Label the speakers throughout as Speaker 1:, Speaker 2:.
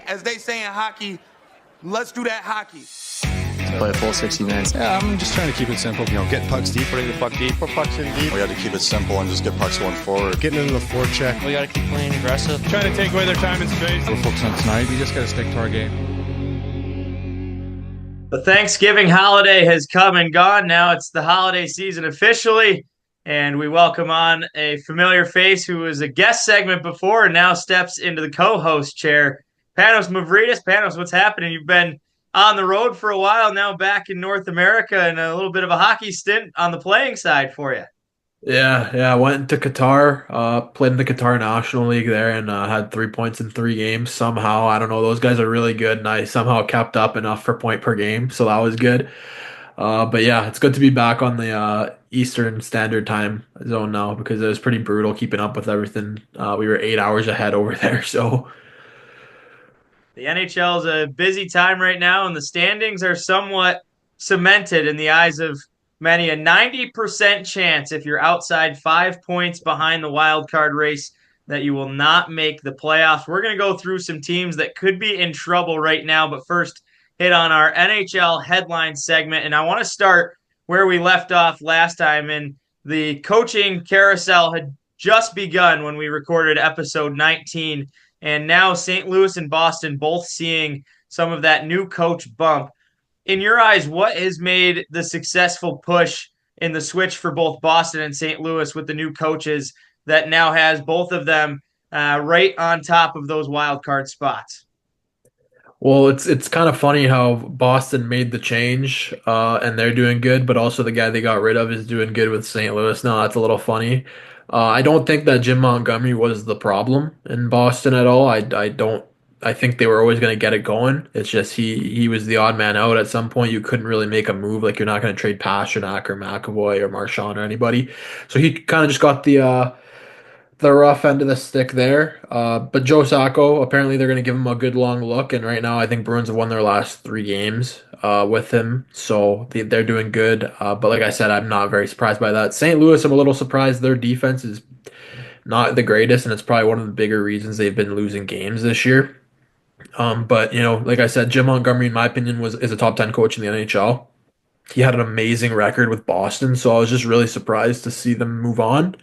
Speaker 1: As they say in hockey, let's do that hockey.
Speaker 2: Play a full 60 minutes.
Speaker 3: Yeah, I'm just trying to keep it simple.
Speaker 4: Get pucks deep, bring the puck deep.
Speaker 5: Put pucks in deep.
Speaker 4: We got to keep it simple and just get pucks going forward.
Speaker 5: Getting into the forecheck.
Speaker 6: We got to keep playing aggressive.
Speaker 3: Trying to take away their time and space.
Speaker 7: We're focused on tonight. We just got to stick to our game.
Speaker 6: The Thanksgiving holiday has come and gone. Now it's the holiday season officially, and we welcome on a familiar face who was a guest segment before and now steps into the co-host chair. Pangiotis Mavridis. Panos, what's happening? You've been on the road for a while now, back in North America, and a little bit of a hockey stint on the playing side for you.
Speaker 8: Yeah. I went to Qatar, played in the Qatar National League there, and had 3 points in 3 games somehow. I don't know, those guys are really good, and I somehow kept up enough for point per game, so that was good. But yeah, it's good to be back on the Eastern Standard Time zone now, because it was pretty brutal keeping up with everything. We were 8 hours ahead over there, so...
Speaker 6: The NHL is a busy time right now, and the standings are somewhat cemented in the eyes of many. A 90% chance, if you're outside 5 points behind the wild card race, that you will not make the playoffs. We're going to go through some teams that could be in trouble right now, but first hit on our NHL headline segment. And I want to start where we left off last time, and the coaching carousel had just begun when we recorded episode 19. And now St. Louis and Boston both seeing some of that new coach bump. In your eyes, what has made the successful push in the switch for both Boston and St. Louis with the new coaches that now has both of them right on top of those wild card spots?
Speaker 8: Well, it's kind of funny how Boston made the change, and they're doing good, but also the guy they got rid of is doing good with St. Louis now. That's a little funny. I don't think that Jim Montgomery was the problem in Boston at all. I think they were always going to get it going. It's just he was the odd man out at some point. You couldn't really make a move. Like, you're not going to trade Pastrnak or McAvoy or Marchand or anybody. So he kind of just got the rough end of the stick there. But Joe Sacco, apparently they're going to give him a good long look. And right now I think Bruins have won their last 3 games with him. So they're doing good. But like I said, I'm not very surprised by that. St. Louis, I'm a little surprised. Their defense is not the greatest, and it's probably one of the bigger reasons they've been losing games this year. But, like I said, Jim Montgomery, in my opinion, is a top 10 coach in the NHL. He had an amazing record with Boston, so I was just really surprised to see them move on.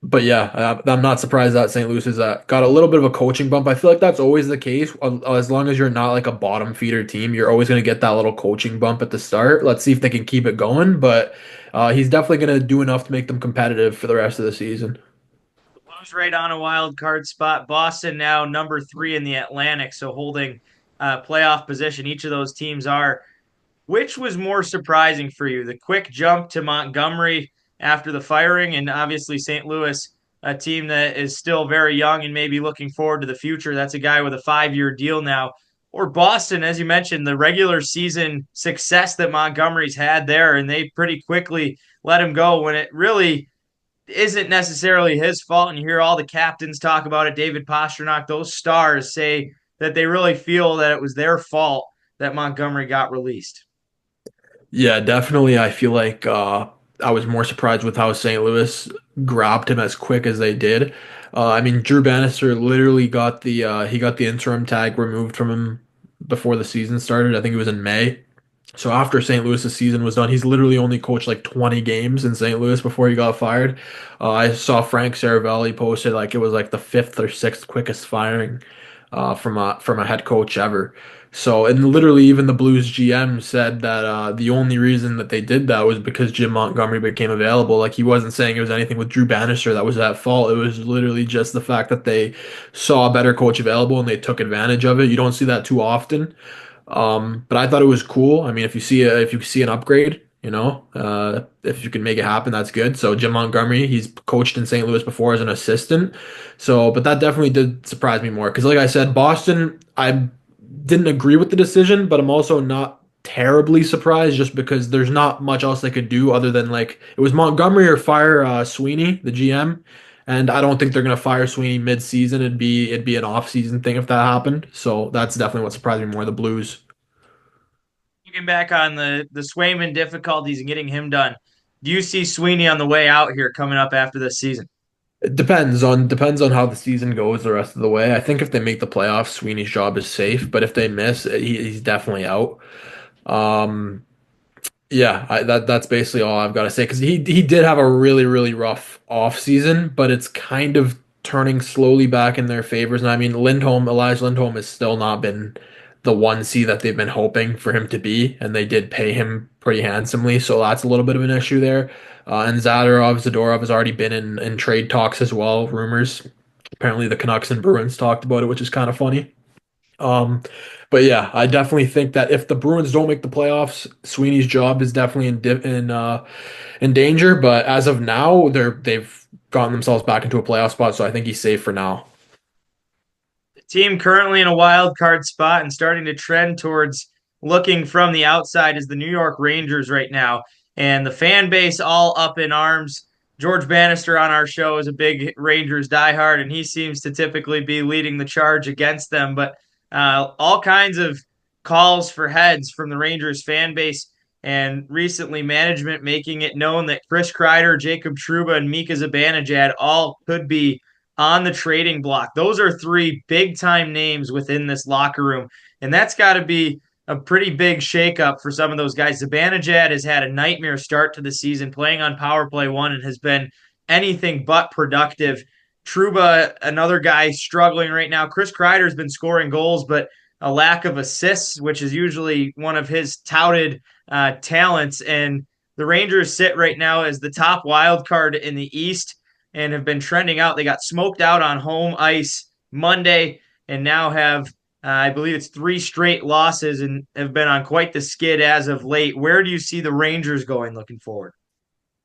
Speaker 8: But yeah, I'm not surprised that St. Louis has got a little bit of a coaching bump. I feel like that's always the case. As long as you're not like a bottom feeder team, you're always going to get that little coaching bump at the start. Let's see if they can keep it going. But he's definitely going to do enough to make them competitive for the rest of the season.
Speaker 6: Blues right on a wild card spot. Boston now number 3 in the Atlantic, so holding playoff position. Each of those teams are. Which was more surprising for you? The quick jump to Montgomery after the firing, and obviously St. Louis, a team that is still very young and maybe looking forward to the future. That's a guy with a 5-year deal now. Or Boston, as you mentioned, the regular season success that Montgomery's had there, and they pretty quickly let him go when it really isn't necessarily his fault. And you hear all the captains talk about it. David Pastrnak, those stars say that they really feel that it was their fault that Montgomery got released.
Speaker 8: Yeah, definitely. I feel like I was more surprised with how St. Louis grabbed him as quick as they did. Drew Bannister literally got the interim tag removed from him before the season started. I think it was in May. So after St. Louis's season was done, he's literally only coached like 20 games in St. Louis before he got fired. I saw Frank Saravelli posted like it was like the 5th or 6th quickest firing from a head coach ever. So, and literally even the Blues GM said that the only reason that they did that was because Jim Montgomery became available. Like, he wasn't saying it was anything with Drew Bannister that was at fault. It was literally just the fact that they saw a better coach available and they took advantage of it. You don't see that too often. But I thought it was cool. I mean, if you see an upgrade, if you can make it happen, that's good. So Jim Montgomery, he's coached in St. Louis before as an assistant. So, but that definitely did surprise me more. Because like I said, Boston, I didn't agree with the decision, but I'm also not terribly surprised just because there's not much else they could do other than like it was Montgomery or fire Sweeney, the GM. And I don't think they're going to fire Sweeney mid-season. It'd be an off-season thing if that happened. So that's definitely what surprised me more, the Blues.
Speaker 6: Looking back on the Swayman difficulties and getting him done, do you see Sweeney on the way out here coming up after this season?
Speaker 8: It depends on how the season goes the rest of the way. I think if they make the playoffs, Sweeney's job is safe, but if they miss, he's definitely out. Um, yeah, that's basically all I've got to say because he did have a really rough off season, but it's kind of turning slowly back in their favors. And I mean, Elijah Lindholm has still not been the 1C that they've been hoping for him to be, and they did pay him pretty handsomely, so that's a little bit of an issue there. And Zadorov has already been in trade talks as well, rumors. Apparently, the Canucks and Bruins talked about it, which is kind of funny. Um, but yeah, I definitely think that if the Bruins don't make the playoffs, Sweeney's job is definitely in danger. But as of now, they've gotten themselves back into a playoff spot, so I think he's safe for now.
Speaker 6: The team currently in a wild card spot and starting to trend towards looking from the outside is the New York Rangers right now, and the fan base all up in arms. George Bannister on our show is a big Rangers diehard, and he seems to typically be leading the charge against them. But all kinds of calls for heads from the Rangers fan base, and recently management making it known that Chris Kreider, Jacob Trouba, and Mika Zibanejad all could be on the trading block. Those are three big time names within this locker room, and that's got to be a pretty big shakeup for some of those guys. Zibanejad has had a nightmare start to the season, playing on power play one, and has been anything but productive. Trouba, another guy struggling right now. Chris Kreider's been scoring goals, but a lack of assists, which is usually one of his touted talents. And the Rangers sit right now as the top wild card in the East and have been trending out. They got smoked out on home ice Monday and now have, I believe it's 3 straight losses and have been on quite the skid as of late. Where do you see the Rangers going looking forward?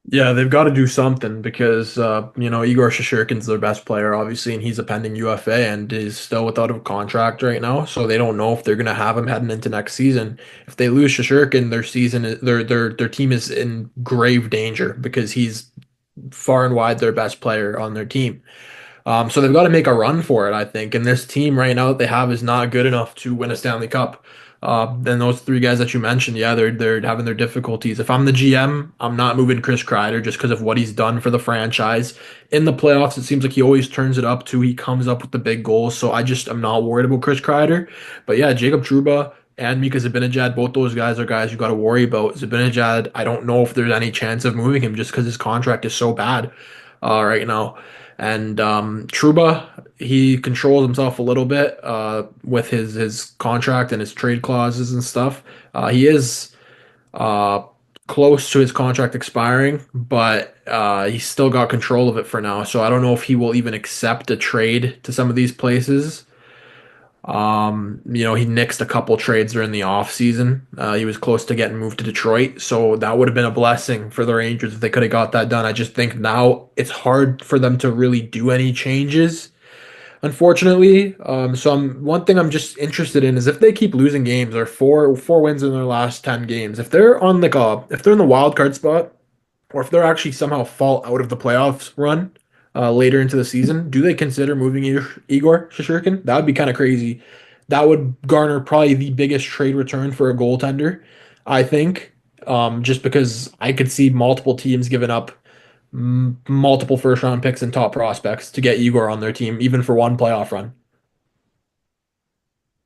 Speaker 8: Yeah, they've got to do something because Igor Shesterkin's their best player, obviously, and he's a pending UFA and is still without a contract right now. So they don't know if they're going to have him heading into next season. If they lose Shesterkin, their team is in grave danger because he's far and wide their best player on their team. So they've got to make a run for it, I think. And this team right now that they have is not good enough to win a Stanley Cup. Then those 3 guys that you mentioned, yeah, they're having their difficulties. If I'm the GM, I'm not moving Chris Kreider just because of what he's done for the franchise. In the playoffs, it seems like he always turns it up too. He comes up with the big goals. So I'm not worried about Chris Kreider. But yeah, Jacob Trouba and Mika Zibanejad, both those guys are guys you got to worry about. Zibanejad, I don't know if there's any chance of moving him just because his contract is so bad right now. And Trouba, he controls himself a little bit with his contract and his trade clauses and stuff. He is close to his contract expiring, but he's still got control of it for now. So I don't know if he will even accept a trade to some of these places. He nixed a couple trades during the off season. He was close to getting moved to Detroit, so that would have been a blessing for the Rangers if they could have got that done. I just think now it's hard for them to really do any changes, unfortunately. One thing I'm just interested in is if they keep losing games or four wins in their last 10 games, if they're on if they're in the wild card spot, or if they're actually somehow fall out of the playoffs run later into the season, do they consider moving Igor Shesterkin? That would be kind of crazy. That would garner probably the biggest trade return for a goaltender, I think, just because I could see multiple teams giving up multiple first round picks and top prospects to get Igor on their team, even for one playoff run.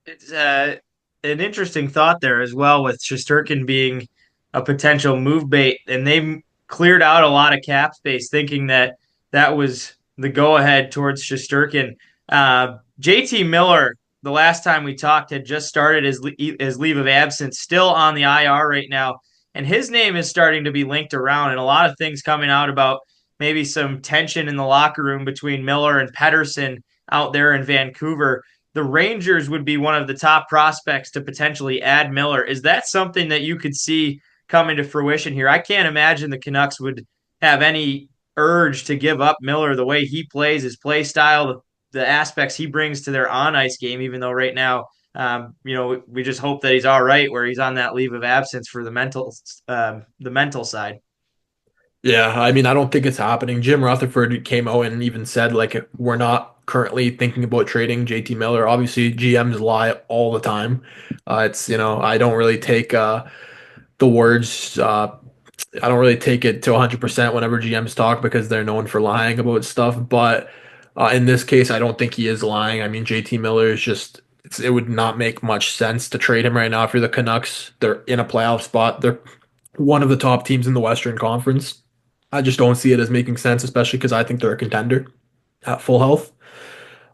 Speaker 6: It's an interesting thought there as well, with Shesterkin being a potential move bait, and they cleared out a lot of cap space, thinking that was the go ahead towards Shesterkin. JT Miller, the last time we talked, had just started his leave of absence, still on the IR right now, and his name is starting to be linked around, and a lot of things coming out about maybe some tension in the locker room between Miller and Pettersson out there in Vancouver. The Rangers would be one of the top prospects to potentially add Miller. Is that something that you could see coming to fruition here? I can't imagine the Canucks would have any urge to give up Miller, the way he plays, his play style, the aspects he brings to their on ice game, even though right now, we just hope that he's all right where he's on that leave of absence for the mental side.
Speaker 8: Yeah, I mean, I don't think it's happening. Jim Rutherford came out and even said, like, we're not currently thinking about trading JT Miller. Obviously, GMs lie all the time. I don't really take the words I don't really take it to 100% whenever GMs talk because they're known for lying about stuff. But in this case, I don't think he is lying. I mean, JT Miller is just, it would not make much sense to trade him right now if you're the Canucks. They're in a playoff spot. They're one of the top teams in the Western Conference. I just don't see it as making sense, especially because I think they're a contender at full health.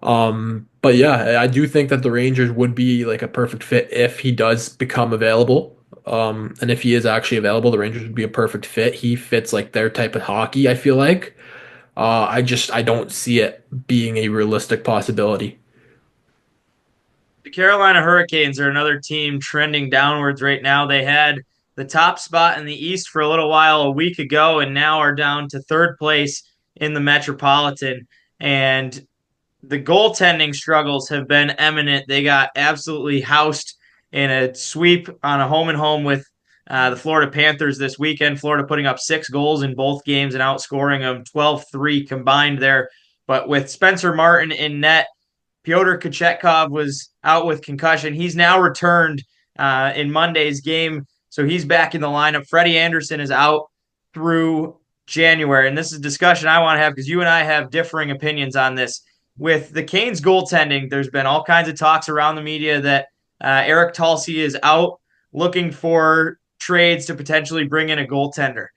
Speaker 8: But yeah, I do think that the Rangers would be like a perfect fit if he does become available. And if he is actually available, the Rangers would be a perfect fit. He fits like their type of hockey, I feel like. I don't see it being a realistic possibility.
Speaker 6: The Carolina Hurricanes are another team trending downwards right now. They had the top spot in the East for a little while a week ago and now are down to third place in the Metropolitan. And the goaltending struggles have been eminent. They got absolutely housed in a sweep on a home and home with the Florida Panthers this weekend. Florida putting up 6 goals in both games and outscoring them 12-3 combined there. But with Spencer Martin in net, Pyotr Kochetkov was out with concussion. He's now returned in Monday's game, so he's back in the lineup. Freddie Anderson is out through January, and this is a discussion I want to have because you and I have differing opinions on this. With the Canes goaltending, there's been all kinds of talks around the media that Eric Tulsi is out looking for trades to potentially bring in a goaltender.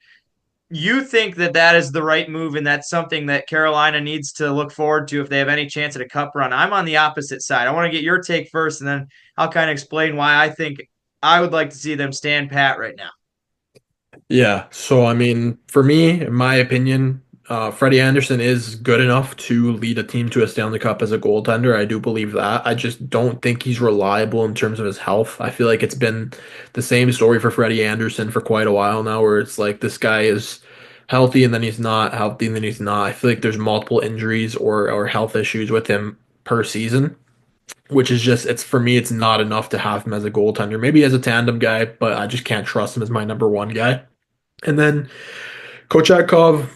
Speaker 6: You think that that is the right move and that's something that Carolina needs to look forward to if they have any chance at a cup run? I'm on the opposite side. I want to get your take first, and then I'll kind of explain why I think I would like to see them stand pat right now.
Speaker 8: Yeah, so I mean, for me, in my opinion, Freddie Anderson is good enough to lead a team to a Stanley Cup as a goaltender. I do believe that. I just don't think he's reliable in terms of his health. I feel like it's been the same story for Freddie Anderson for quite a while now, where it's like this guy is healthy and then he's not healthy and then he's not. I feel like there's multiple injuries or health issues with him per season, which is just, it's for me, it's not enough to have him as a goaltender. Maybe as a tandem guy, but I just can't trust him as my number one guy. And then Kochetkov,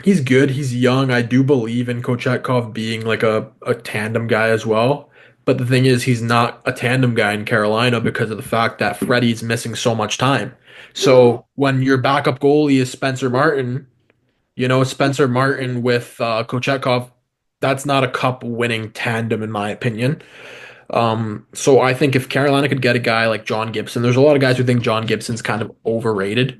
Speaker 8: he's good. He's young. I do believe in Kochetkov being like a tandem guy as well. But the thing is, he's not a tandem guy in Carolina because of the fact that Freddie's missing so much time. So when your backup goalie is Spencer Martin, Spencer Martin with Kochetkov, that's not a cup winning tandem in my opinion. So I think if Carolina could get a guy like John Gibson, there's a lot of guys who think John Gibson's kind of overrated.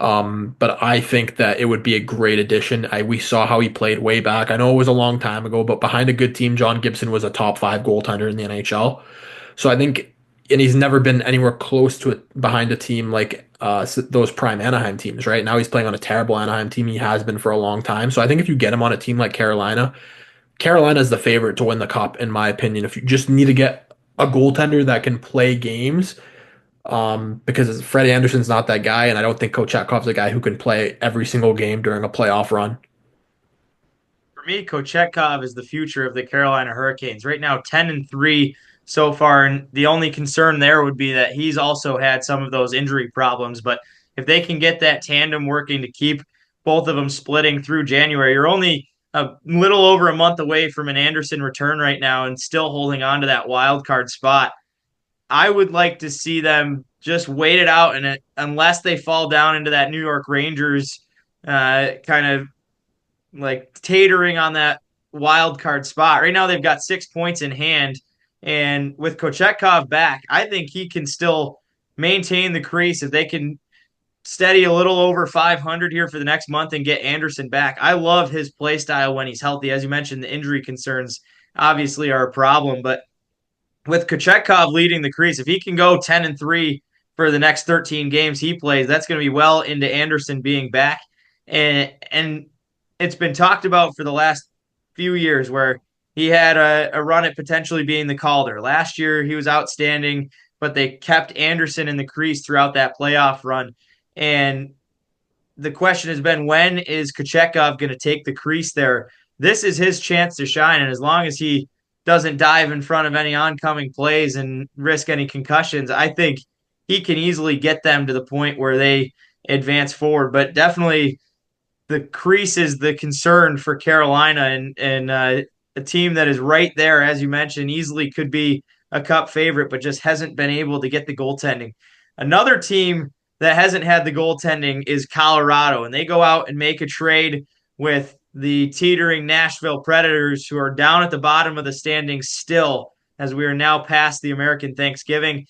Speaker 8: But I think that it would be a great addition. We saw how he played way back. I know it was a long time ago, but behind a good team, John Gibson was a top 5 goaltender in the NHL. So I think, and he's never been anywhere close to it behind a team like those prime Anaheim teams, right? Now he's playing on a terrible Anaheim team. He has been for a long time. So I think if you get him on a team like Carolina, Carolina is the favorite to win the cup, in my opinion. If you just need to get a goaltender that can play games, because Freddie Anderson's not that guy, and I don't think Kochetkov's a guy who can play every single game during a playoff run.
Speaker 6: For me, Kochetkov is the future of the Carolina Hurricanes. Right now, 10-3 so far, and the only concern there would be that he's also had some of those injury problems. But if they can get that tandem working to keep both of them splitting through January, you're only a little over a month away from an Anderson return right now and still holding on to that wild card spot. I would like to see them just wait it out, and unless they fall down into that New York Rangers kind of like teetering on that wild card spot. Right now they've got 6 points in hand, and with Kochetkov back, I think he can still maintain the crease if they can steady a little over 500 here for the next month and get Anderson back. I love his play style when he's healthy. As you mentioned, the injury concerns obviously are a problem, but with Kochetkov leading the crease, if he can go 10-3 for the next 13 games he plays, that's going to be well into Anderson being back. And it's been talked about for the last few years where he had a run at potentially being the Calder. Last year, he was outstanding, but they kept Anderson in the crease throughout that playoff run. And the question has been, when is Kochetkov going to take the crease there? This is his chance to shine, and as long as he doesn't dive in front of any oncoming plays and risk any concussions, I think he can easily get them to the point where they advance forward. But definitely the crease is the concern for Carolina, and a team that is right there, as you mentioned, easily could be a cup favorite, but just hasn't been able to get the goaltending. Another team that hasn't had the goaltending is Colorado, and they go out and make a trade with the teetering Nashville Predators, who are down at the bottom of the standings still, as we are now past the American Thanksgiving.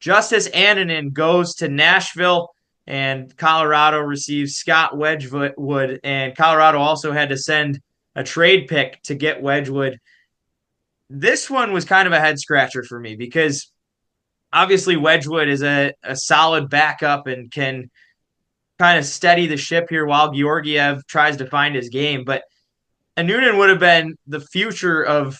Speaker 6: Justice Annunen goes to Nashville, and Colorado receives Scott Wedgwood, and Colorado also had to send a trade pick to get Wedgwood. This one was kind of a head scratcher for me because obviously Wedgwood is a solid backup and can kind of steady the ship here while Georgiev tries to find his game. But Annunen would have been the future of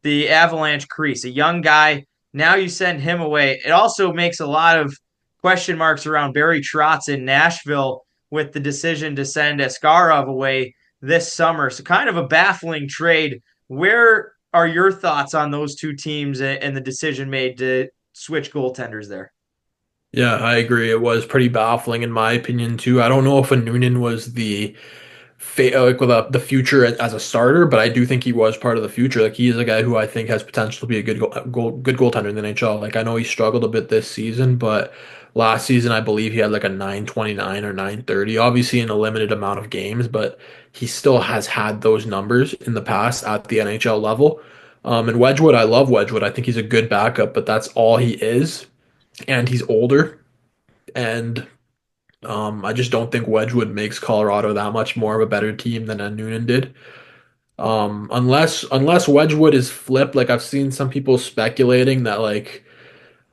Speaker 6: the Avalanche crease, a young guy. Now you send him away. It also makes a lot of question marks around Barry Trotz in Nashville with the decision to send Askarov away this summer. So kind of a baffling trade. Where are your thoughts on those two teams and the decision made to switch goaltenders there?
Speaker 8: Yeah, I agree. It was pretty baffling in my opinion too. I don't know if Noonan was like with the future as a starter, but I do think he was part of the future. Like he is a guy who I think has potential to be a good goaltender in the NHL. Like I know he struggled a bit this season, but last season I believe he had like a 929 or 930, obviously in a limited amount of games, but he still has had those numbers in the past at the NHL level. And Wedgwood, I love Wedgwood. I think he's a good backup, but that's all he is, and he's older, and I just don't think Wedgwood makes Colorado that much more of a better team than Noonan did. Unless Wedgwood is flipped, like I've seen some people speculating that like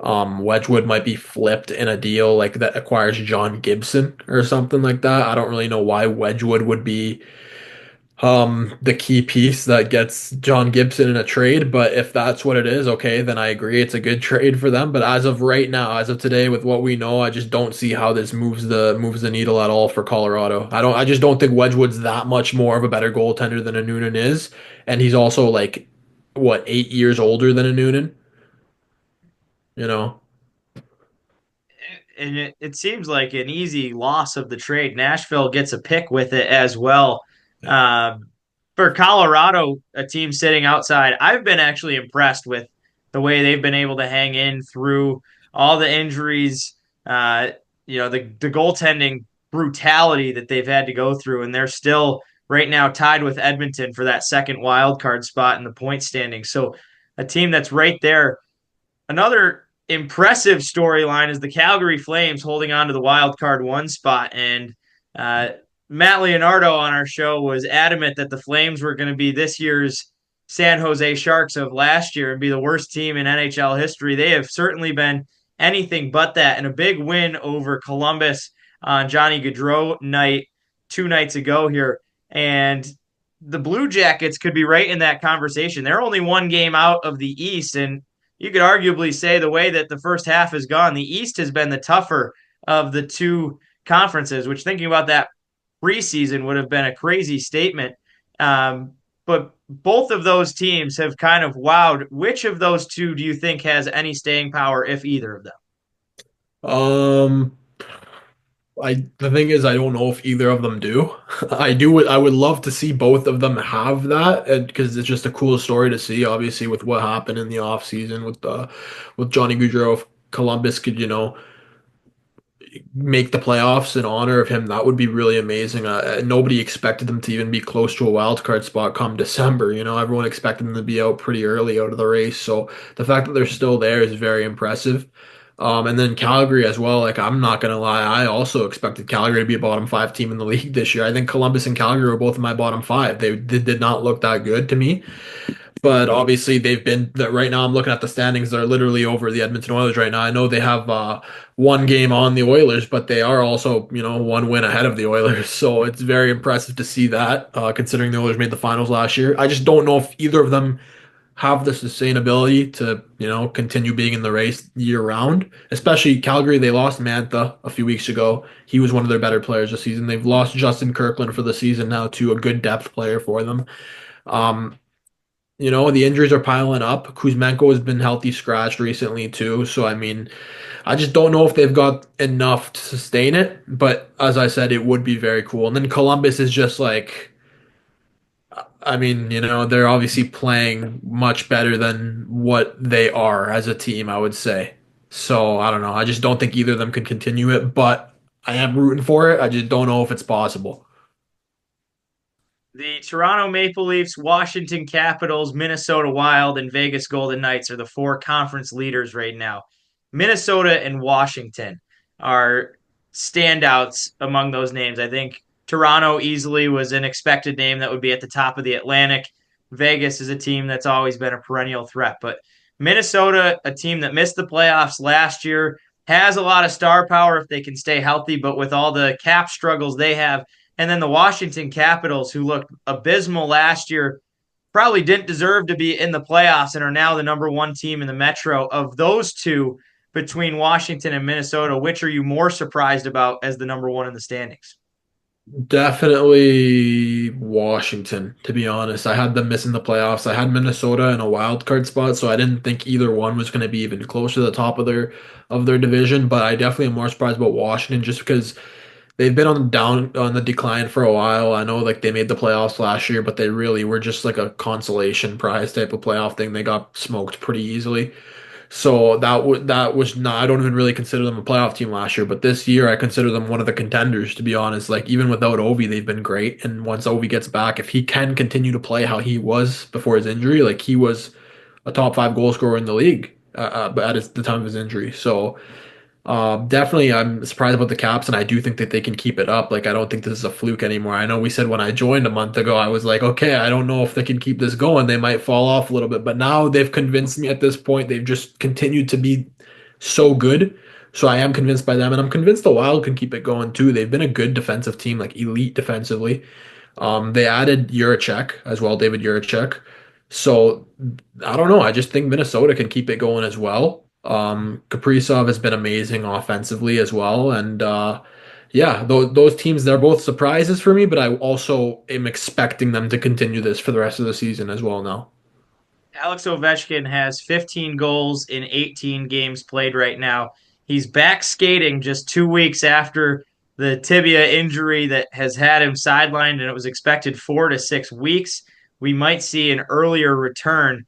Speaker 8: Wedgwood might be flipped in a deal like that acquires John Gibson or something like that. I don't really know why Wedgwood would be the key piece that gets John Gibson in a trade, but if that's what it is, okay, then I agree it's a good trade for them. But as of right now, as of today, with what we know, I just don't see how this moves the needle at all for Colorado. I just don't think Wedgwood's that much more of a better goaltender than a Noonan is, and he's also like what 8 years older than a Noonan, you know.
Speaker 6: And it seems like an easy loss of the trade. Nashville gets a pick with it as well. For Colorado, a team sitting outside, I've been actually impressed with the way they've been able to hang in through all the injuries, the goaltending brutality that they've had to go through, and they're still right now tied with Edmonton for that second wild card spot in the point standing. So a team that's right there. Another impressive storyline is the Calgary Flames holding on to the wild card one spot, and Matt Leonardo on our show was adamant that the Flames were going to be this year's San Jose Sharks of last year and be the worst team in NHL history. They have certainly been anything but that, and a big win over Columbus on Johnny Gaudreau night 2 nights ago here. And the Blue Jackets could be right in that conversation. They're only one game out of the East, and you could arguably say the way that the first half has gone, the East has been the tougher of the two conferences, which thinking about that preseason would have been a crazy statement. But both of those teams have kind of wowed. Which of those two do you think has any staying power, if either of them?
Speaker 8: Um, the thing is, I don't know if either of them do. I would love to see both of them have that, because it's just a cool story to see. Obviously, with what happened in the off season with Johnny Gaudreau, if Columbus could make the playoffs in honor of him, that would be really amazing. Nobody expected them to even be close to a wild card spot come December. Everyone expected them to be out pretty early out of the race. So the fact that they're still there is very impressive. And then Calgary as well. Like, I'm not gonna lie, I also expected Calgary to be a bottom five team in the league this year. I think Columbus and Calgary were both in my bottom five. They did not look that good to me. But obviously they've been that right now. I'm looking at the standings. They're literally over the Edmonton Oilers right now. I know they have one game on the Oilers, but they are also one win ahead of the Oilers. So it's very impressive to see that, considering the Oilers made the finals last year. I just don't know if either of them have the sustainability to continue being in the race year round. Especially Calgary, they lost Mantha a few weeks ago. He was one of their better players this season. They've lost Justin Kirkland for the season now, to a good depth player for them. The injuries are piling up. Kuzmenko has been healthy scratched recently too. So, I mean, I just don't know if they've got enough to sustain it. But as I said, it would be very cool. And then Columbus is just like, I mean, they're obviously playing much better than what they are as a team, I would say. So, I don't know. I just don't think either of them could continue it. But I am rooting for it. I just don't know if it's possible.
Speaker 6: The Toronto Maple Leafs, Washington Capitals, Minnesota Wild, and Vegas Golden Knights are the four conference leaders right now. Minnesota and Washington are standouts among those names. I think Toronto easily was an expected name that would be at the top of the Atlantic. Vegas is a team that's always been a perennial threat. But Minnesota, a team that missed the playoffs last year, has a lot of star power if they can stay healthy, but with all the cap struggles they have, and then the Washington Capitals, who looked abysmal last year, probably didn't deserve to be in the playoffs and are now the number one team in the Metro. Of those two, between Washington and Minnesota, which are you more surprised about as the number one in the standings?
Speaker 8: Definitely Washington, to be honest. I had them missing the playoffs. I had Minnesota in a wild card spot, so I didn't think either one was going to be even close to the top of their division. But I definitely am more surprised about Washington just because they've been on the decline for a while. I know like they made the playoffs last year, but they really were just like a consolation prize type of playoff thing. They got smoked pretty easily. So that was not, I don't even really consider them a playoff team last year, but this year I consider them one of the contenders, to be honest. Like even without Ovi, they've been great. And once Ovi gets back, if he can continue to play how he was before his injury, like he was a top five goal scorer in the league the time of his injury. So definitely, I'm surprised about the Caps, and I do think that they can keep it up. Like, I don't think this is a fluke anymore. I know we said when I joined a month ago, I was like, okay, I don't know if they can keep this going. They might fall off a little bit, but now they've convinced me at this point. They've just continued to be so good. So I am convinced by them, and I'm convinced the Wild can keep it going too. They've been a good defensive team, like elite defensively. They added Juracek as well, David Juracek. So I don't know. I just think Minnesota can keep it going as well. Kaprizov has been amazing offensively as well, and yeah, those teams, they're both surprises for me, but I also am expecting them to continue this for the rest of the season as well now.
Speaker 6: Alex Ovechkin has 15 goals in 18 games played right now. He's back skating just 2 weeks after the tibia injury that has had him sidelined, and it was expected 4 to 6 weeks. We might see an earlier return.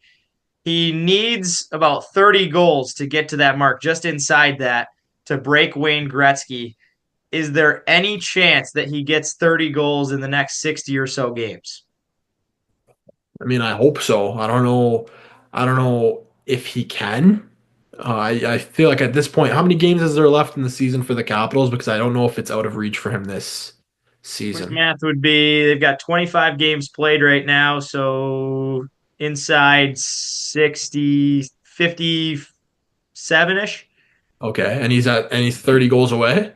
Speaker 6: He needs about 30 goals to get to that mark, just inside that, to break Wayne Gretzky. Is there any chance that he gets 30 goals in the next 60 or so games?
Speaker 8: I mean, I hope so. I don't know. I don't know if he can. I feel like at this point, how many games is there left in the season for the Capitals? Because I don't know if it's out of reach for him this
Speaker 6: Quick
Speaker 8: season.
Speaker 6: math would be they've got 25 games played right now, so inside 60, 57 ish,
Speaker 8: Okay, and he's 30 goals away.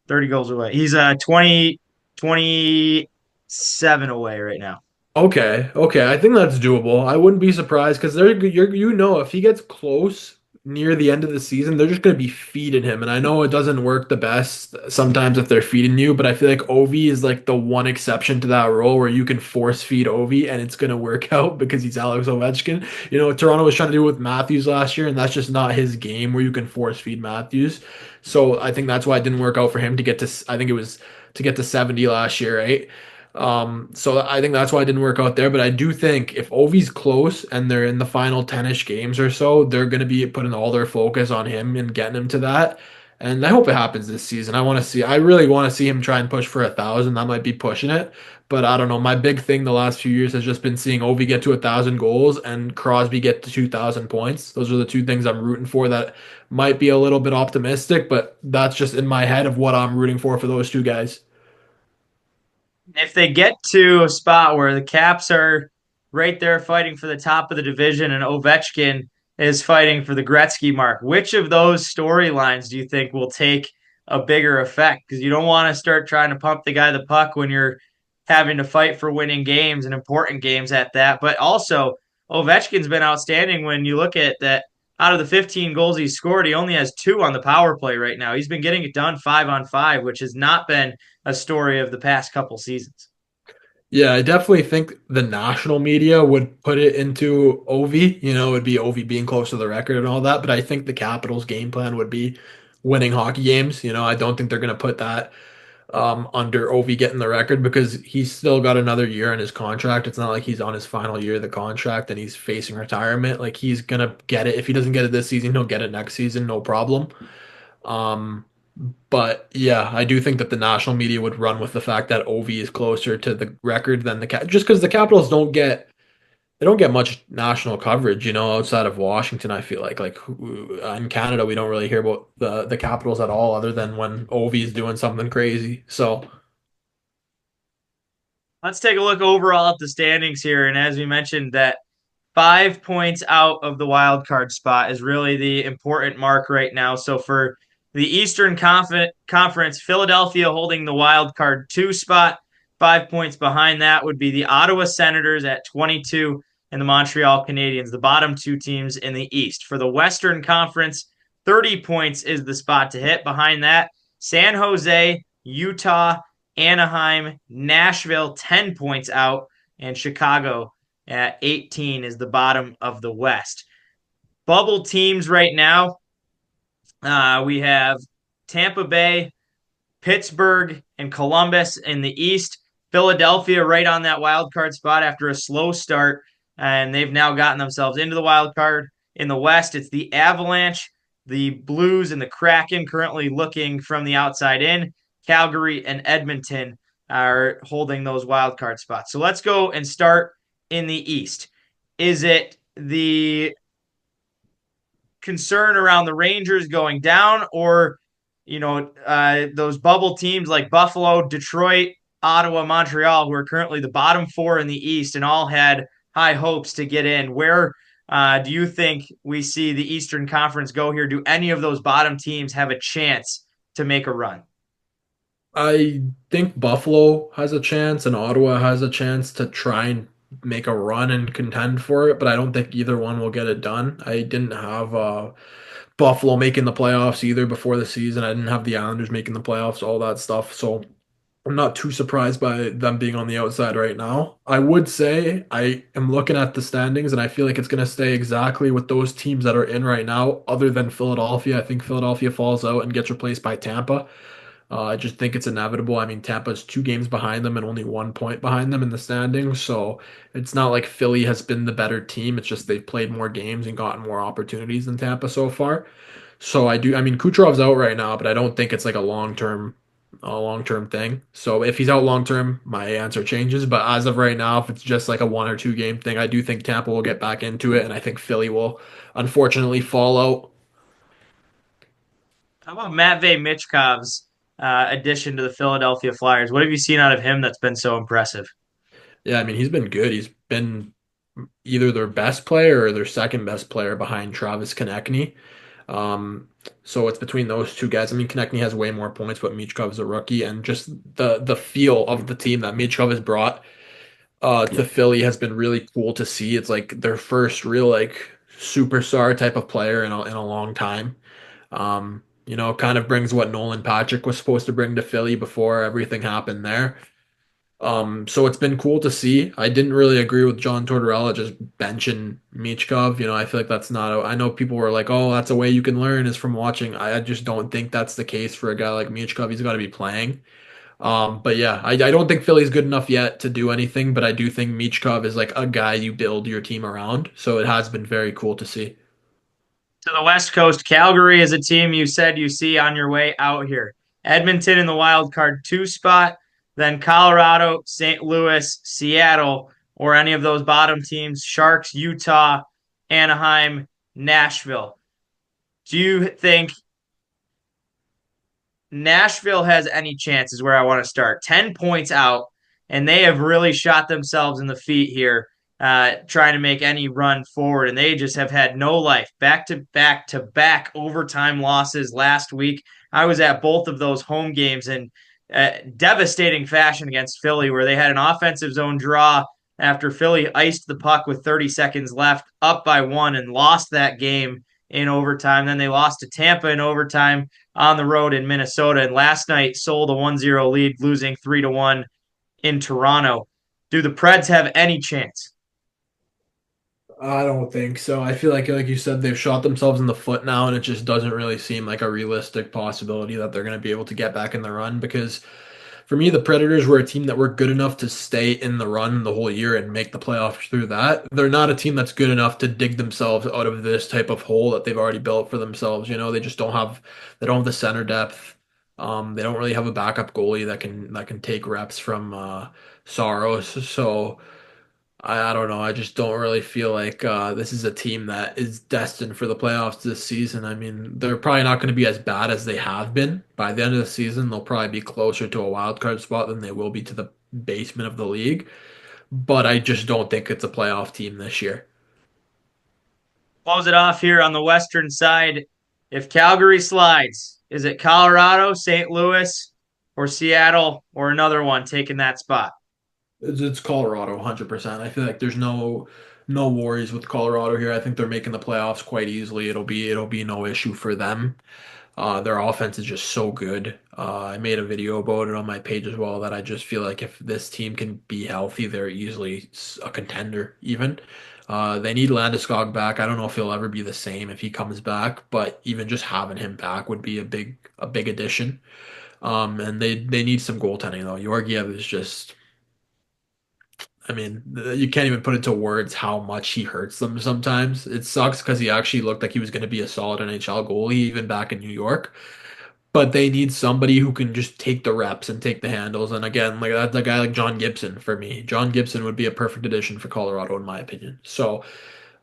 Speaker 6: 30 goals away. He's 27 away right now.
Speaker 8: Okay, okay. I think that's doable. I wouldn't be surprised because if he gets close near the end of the season, they're just going to be feeding him. And I know it doesn't work the best sometimes if they're feeding you, but I feel like Ovi is like the one exception to that rule where you can force feed Ovi and it's going to work out because he's Alex Ovechkin. You know, Toronto was trying to do it with Matthews last year, and that's just not his game where you can force feed Matthews. So I think that's why it didn't work out for him to get to, I think it was to get to 70 last year, right? So I think that's why it didn't work out there. But I do think if Ovi's close and they're in the final 10-ish games or so, they're going to be putting all their focus on him and getting him to that. And I hope it happens this season. I really want to see him try and push for 1,000. That might be pushing it. But I don't know. My big thing the last few years has just been seeing Ovi get to 1,000 goals and Crosby get to 2,000 points. Those are the two things I'm rooting for that might be a little bit optimistic, but that's just in my head of what I'm rooting for those two guys.
Speaker 6: If they get to a spot where the Caps are right there fighting for the top of the division and Ovechkin is fighting for the Gretzky mark, which of those storylines do you think will take a bigger effect? Because you don't want to start trying to pump the guy the puck when you're having to fight for winning games and important games at that. But also, Ovechkin's been outstanding when you look at that. Out of the 15 goals he scored, he only has 2 on the power play right now. He's been getting it done 5-on-5, which has not been a story of the past couple seasons.
Speaker 8: Yeah, I definitely think the national media would put it into Ovi. You know, it would be Ovi being close to the record and all that. But I think the Capitals' game plan would be winning hockey games. You know, I don't think they're going to put that under Ovi getting the record because he's still got another year in his contract. It's not like he's on his final year of the contract and he's facing retirement. Like he's going to get it. If he doesn't get it this season, he'll get it next season, no problem. But yeah, I do think that the national media would run with the fact that OV is closer to the record than just because the Capitals don't get much national coverage, outside of Washington. I feel like in Canada we don't really hear about the Capitals at all, other than when Ovi is doing something crazy. So
Speaker 6: Let's take a look overall at the standings here. And as we mentioned, that 5 points out of the wild card spot is really the important mark right now. So for the Eastern Conference, Philadelphia holding the wild card 2 spot. 5 points behind that would be the Ottawa Senators at 22 and the Montreal Canadiens, the bottom 2 teams in the East. For the Western Conference, 30 points is the spot to hit. Behind that, San Jose, Utah, Anaheim, Nashville, 10 points out, and Chicago at 18 is the bottom of the West. Bubble teams right now, we have Tampa Bay, Pittsburgh, and Columbus in the East. Philadelphia right on that wild card spot after a slow start, and they've now gotten themselves into the wild card. In the West, it's the Avalanche, the Blues, and the Kraken currently looking from the outside in. Calgary and Edmonton are holding those wild card spots. So let's go and start in the East. Is it the concern around the Rangers going down, or those bubble teams like Buffalo, Detroit, Ottawa, Montreal, who are currently the bottom 4 in the East and all had high hopes to get in? Where do you think we see the Eastern Conference go here? Do any of those bottom teams have a chance to make a run?
Speaker 8: I think Buffalo has a chance and Ottawa has a chance to try and make a run and contend for it, but I don't think either one will get it done. I didn't have Buffalo making the playoffs either before the season. I didn't have the Islanders making the playoffs, all that stuff. So I'm not too surprised by them being on the outside right now. I would say I am looking at the standings and I feel like it's going to stay exactly with those teams that are in right now, other than Philadelphia. I think Philadelphia falls out and gets replaced by Tampa. I just think it's inevitable. I mean, Tampa's 2 games behind them and only 1 point behind them in the standings. So it's not like Philly has been the better team. It's just they've played more games and gotten more opportunities than Tampa so far. So I mean, Kucherov's out right now, but I don't think it's like a long term thing. So if he's out long term, my answer changes. But as of right now, if it's just like a 1 or 2 game thing, I do think Tampa will get back into it, and I think Philly will unfortunately fall out.
Speaker 6: How about Matvey Michkov's addition to the Philadelphia Flyers? What have you seen out of him that's been so impressive?
Speaker 8: Yeah, I mean, he's been good. He's been either their best player or their second best player behind Travis Konechny. Um, so it's between those 2 guys. I mean, Konechny has way more points, but Michkov is a rookie, and just the feel of the team that Michkov has brought to Philly has been really cool to see. It's like their first real like superstar type of player in a long time. Kind of brings what Nolan Patrick was supposed to bring to Philly before everything happened there. So it's been cool to see. I didn't really agree with John Tortorella just benching Michkov. I feel like that's not. I know people were like, "Oh, that's a way you can learn is from watching." I just don't think that's the case for a guy like Michkov. He's got to be playing. But yeah, I don't think Philly's good enough yet to do anything. But I do think Michkov is like a guy you build your team around. So it has been very cool to see.
Speaker 6: To the West Coast, Calgary is a team you said you see on your way out here. Edmonton in the wild card 2 spot, then Colorado, St. Louis, Seattle, or any of those bottom teams, Sharks, Utah, Anaheim, Nashville. Do you think Nashville has any chance is where I want to start? 10 points out, and they have really shot themselves in the feet here, trying to make any run forward, and they just have had no life. Back to back to back overtime losses last week. I was at both of those home games in devastating fashion against Philly, where they had an offensive zone draw after Philly iced the puck with 30 seconds left, up by 1, and lost that game in overtime. Then they lost to Tampa in overtime on the road in Minnesota, and last night sold a 1-0 lead, losing 3-1 in Toronto. Do the Preds have any chance?
Speaker 8: I don't think so. I feel like you said, they've shot themselves in the foot now, and it just doesn't really seem like a realistic possibility that they're going to be able to get back in the run. Because for me, the Predators were a team that were good enough to stay in the run the whole year and make the playoffs through that. They're not a team that's good enough to dig themselves out of this type of hole that they've already built for themselves. They just don't have the center depth. They don't really have a backup goalie that can take reps from Saros. So I don't know. I just don't really feel like this is a team that is destined for the playoffs this season. I mean, they're probably not going to be as bad as they have been. By the end of the season, they'll probably be closer to a wild card spot than they will be to the basement of the league. But I just don't think it's a playoff team this year.
Speaker 6: Close it off here on the western side. If Calgary slides, is it Colorado, St. Louis, or Seattle, or another one taking that spot?
Speaker 8: It's Colorado, 100%. I feel like there's no worries with Colorado here. I think they're making the playoffs quite easily. It'll be no issue for them. Their offense is just so good. I made a video about it on my page as well that I just feel like if this team can be healthy, they're easily a contender even. They need Landeskog back. I don't know if he'll ever be the same if he comes back, but even just having him back would be a big addition. And they need some goaltending though. Georgiev is just, I mean, you can't even put into words how much he hurts them sometimes. It sucks because he actually looked like he was going to be a solid NHL goalie even back in New York. But they need somebody who can just take the reps and take the handles. And again, like that's a guy like John Gibson for me. John Gibson would be a perfect addition for Colorado in my opinion. So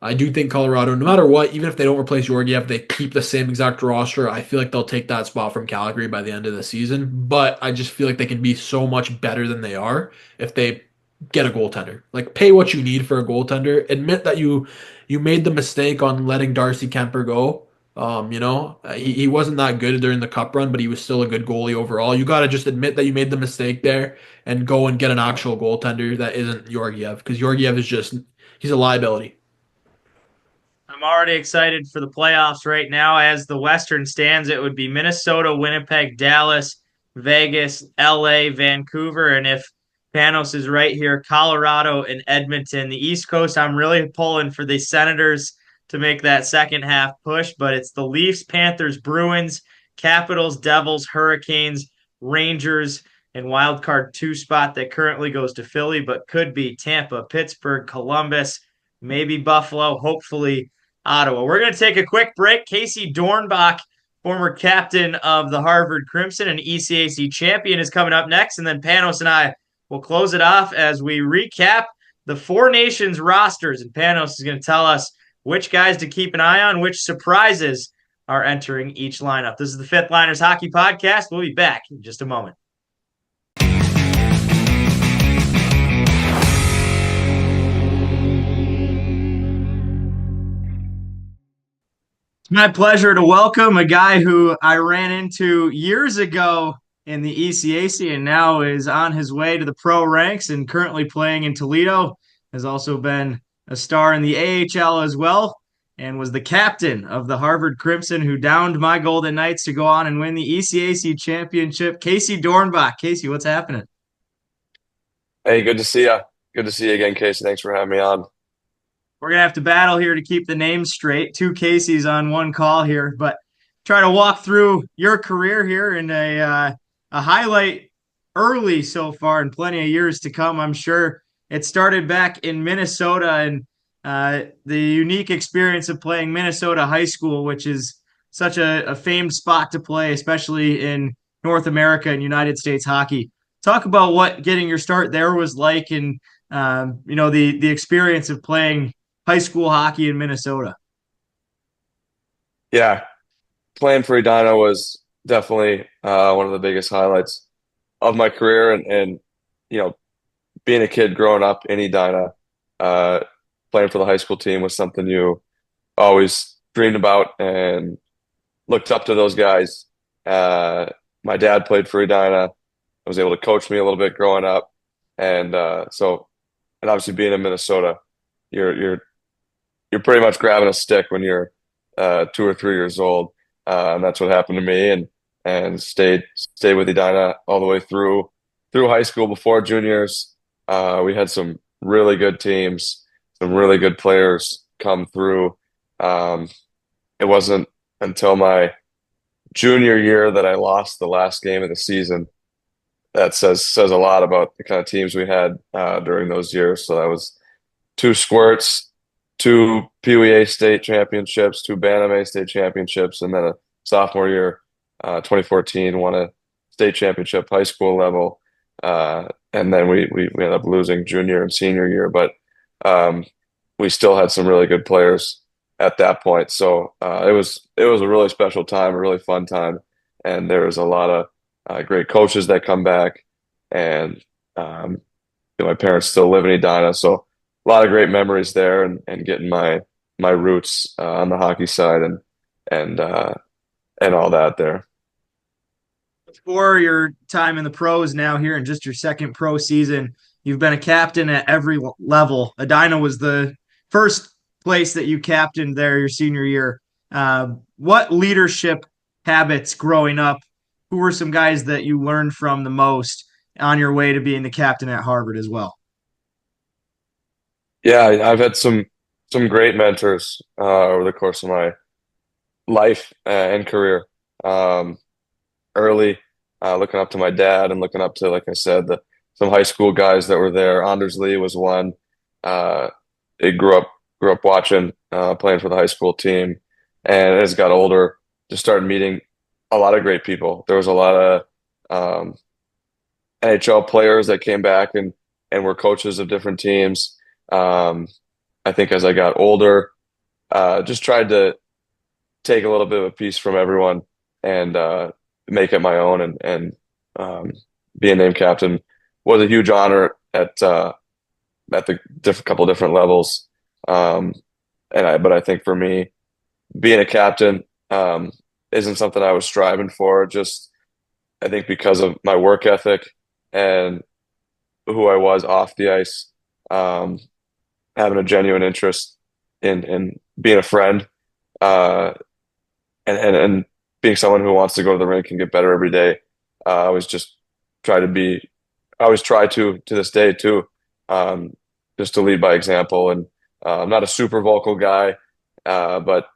Speaker 8: I do think Colorado, no matter what, even if they don't replace Georgiev, they keep the same exact roster. I feel like they'll take that spot from Calgary by the end of the season. But I just feel like they can be so much better than they are if they get a goaltender. Like pay what you need for a goaltender. Admit that you made the mistake on letting Darcy Kemper go. He wasn't that good during the cup run, but he was still a good goalie overall. You got to just admit that you made the mistake there and go and get an actual goaltender that isn't Georgiev because Georgiev is just he's a liability.
Speaker 6: I'm already excited for the playoffs right now. As the Western stands, it would be Minnesota, Winnipeg, Dallas, Vegas, LA, Vancouver, and if Panos is right here, Colorado and Edmonton. The East Coast, I'm really pulling for the Senators to make that second half push, but it's the Leafs, Panthers, Bruins, Capitals, Devils, Hurricanes, Rangers, and wild card 2 spot that currently goes to Philly, but could be Tampa, Pittsburgh, Columbus, maybe Buffalo, hopefully Ottawa. We're going to take a quick break. Casey Dornbach, former captain of the Harvard Crimson and ECAC champion, is coming up next. And then Panos and I will close it off as we recap the Four Nations rosters. And Panos is going to tell us which guys to keep an eye on, which surprises are entering each lineup. This is the Fifth Liners Hockey Podcast. We'll be back in just a moment. It's my pleasure to welcome a guy who I ran into years ago in the ECAC and now is on his way to the pro ranks and currently playing in Toledo. Has also been a star in the AHL as well and was the captain of the Harvard Crimson who downed my Golden Knights to go on and win the ECAC Championship. Casey Dornbach. Casey, what's happening?
Speaker 5: Hey, good to see you. Good to see you again, Casey. Thanks for having me on.
Speaker 6: We're going to have to battle here to keep the names straight. 2 Caseys on one call here, but try to walk through your career here in a highlight early so far and plenty of years to come, I'm sure. It started back in Minnesota and the unique experience of playing Minnesota high school, which is such a famed spot to play, especially in North America and United States hockey. Talk about what getting your start there was like and, the experience of playing high school hockey in Minnesota.
Speaker 5: Yeah, playing for Edina was definitely one of the biggest highlights of my career, and being a kid growing up in Edina, playing for the high school team was something you always dreamed about and looked up to those guys. My dad played for Edina, was able to coach me a little bit growing up, and obviously being in Minnesota, you're pretty much grabbing a stick when you're 2 or 3 years old, and that's what happened to me. And stayed with Edina all the way through high school. Before juniors, we had some really good teams, some really good players come through. It wasn't until my junior year that I lost the last game of the season. That says a lot about the kind of teams we had during those years. So that was 2 squirts, 2 PWA state championships, 2 Bantam A state championships, and then a sophomore year, 2014, won state championship high school level. And then we ended up losing junior and senior year, but we still had some really good players at that point. So it was a really special time, a really fun time, and there was a lot of great coaches that come back, and my parents still live in Edina, so a lot of great memories there, and getting my roots on the hockey side and all that there.
Speaker 6: For your time in the pros now here in just your second pro season, you've been a captain at every level. Edina was the first place that you captained there your senior year. What leadership habits growing up, who were some guys that you learned from the most on your way to being the captain at Harvard as well?
Speaker 5: Yeah, I've had some great mentors over the course of my life and career. Early, looking up to my dad and looking up to, like I said, some high school guys that were there. Anders Lee was one. He grew up watching, playing for the high school team, and as got older, just started meeting a lot of great people. There was a lot of NHL players that came back and were coaches of different teams. I think as I got older, just tried to take a little bit of a piece from everyone and make it my own. And being named captain was a huge honor at the couple different levels. But I think for me, being a captain isn't something I was striving for. Just I think because of my work ethic and who I was off the ice, having a genuine interest in being a friend, and being someone who wants to go to the rink and get better every day. I always try to this day too, just to lead by example. And I'm not a super vocal guy, but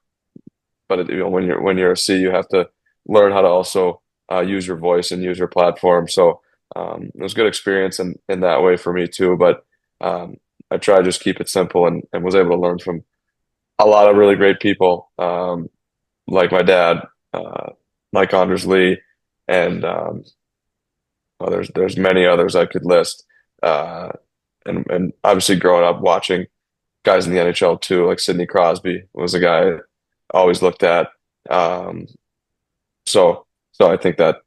Speaker 5: when you're a C, you have to learn how to also use your voice and use your platform. So it was a good experience in that way for me too. But I try to just keep it simple and was able to learn from a lot of really great people, like my dad, like Anders Lee, and there's many others I could list. And obviously growing up watching guys in the NHL too, like Sidney Crosby was a guy I always looked at. So I think that,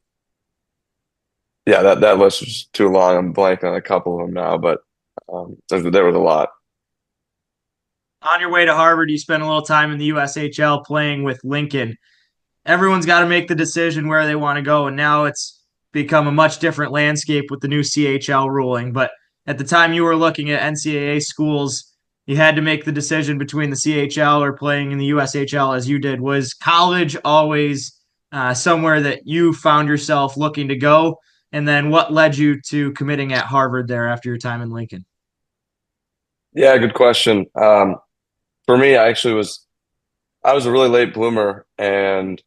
Speaker 5: yeah, that list was too long. I'm blanking on a couple of them now, but there was a lot.
Speaker 6: On your way to Harvard, you spent a little time in the USHL playing with Lincoln. Everyone's got to make the decision where they want to go, and now it's become a much different landscape with the new CHL ruling. But at the time you were looking at NCAA schools, you had to make the decision between the CHL or playing in the USHL as you did. Was college always somewhere that you found yourself looking to go? And then what led you to committing at Harvard there after your time in Lincoln?
Speaker 5: Yeah, good question. For me, I was a really late bloomer and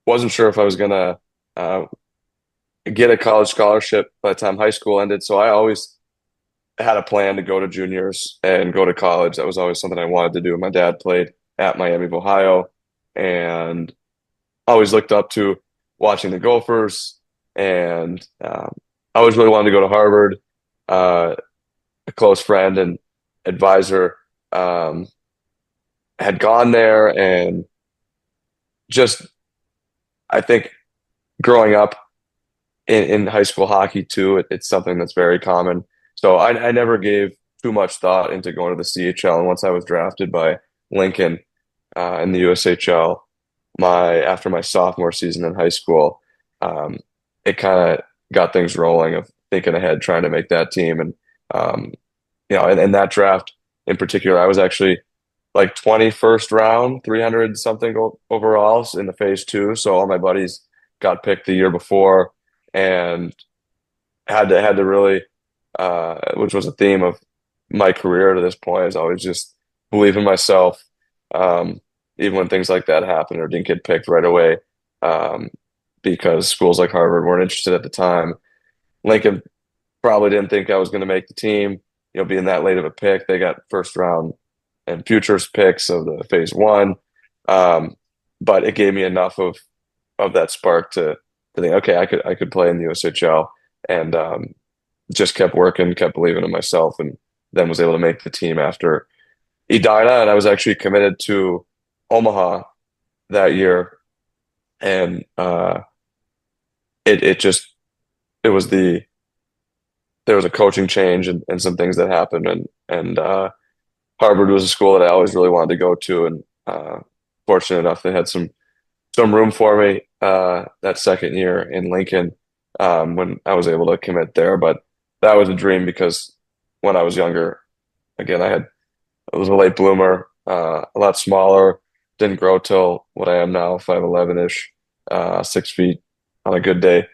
Speaker 5: wasn't sure if I was gonna get a college scholarship by the time high school ended. So I always had a plan to go to juniors and go to college. That was always something I wanted to do. My dad played at Miami of Ohio, and always looked up to watching the Gophers. And I always really wanted to go to Harvard. A close friend and advisor had gone there, and just I think growing up in high school hockey too, it's something that's very common. So I never gave too much thought into going to the CHL. And once I was drafted by Lincoln in the USHL, after my sophomore season in high school, it kind of got things rolling of thinking ahead, trying to make that team. And in that draft in particular, I was actually like 21st round, 300 something overalls in the phase 2. So all my buddies got picked the year before, and had to really, which was a theme of my career to this point, is always just believe in myself, even when things like that happen or didn't get picked right away, because schools like Harvard weren't interested at the time. Lincoln probably didn't think I was going to make the team, being that late of a pick. They got first round and futures picks of the phase 1. But it gave me enough of that spark to to think, okay, I could play in the USHL, and just kept working, kept believing in myself, and then was able to make the team after Edina. And I was actually committed to Omaha that year, and it was there was a coaching change and some things that happened, and Harvard was a school that I always really wanted to go to, and fortunate enough they had some room for me that second year in Lincoln when I was able to commit there. But that was a dream because when I was younger, again, I was a late bloomer, a lot smaller, didn't grow till what I am now, 5'11" ish, 6 feet on a good day,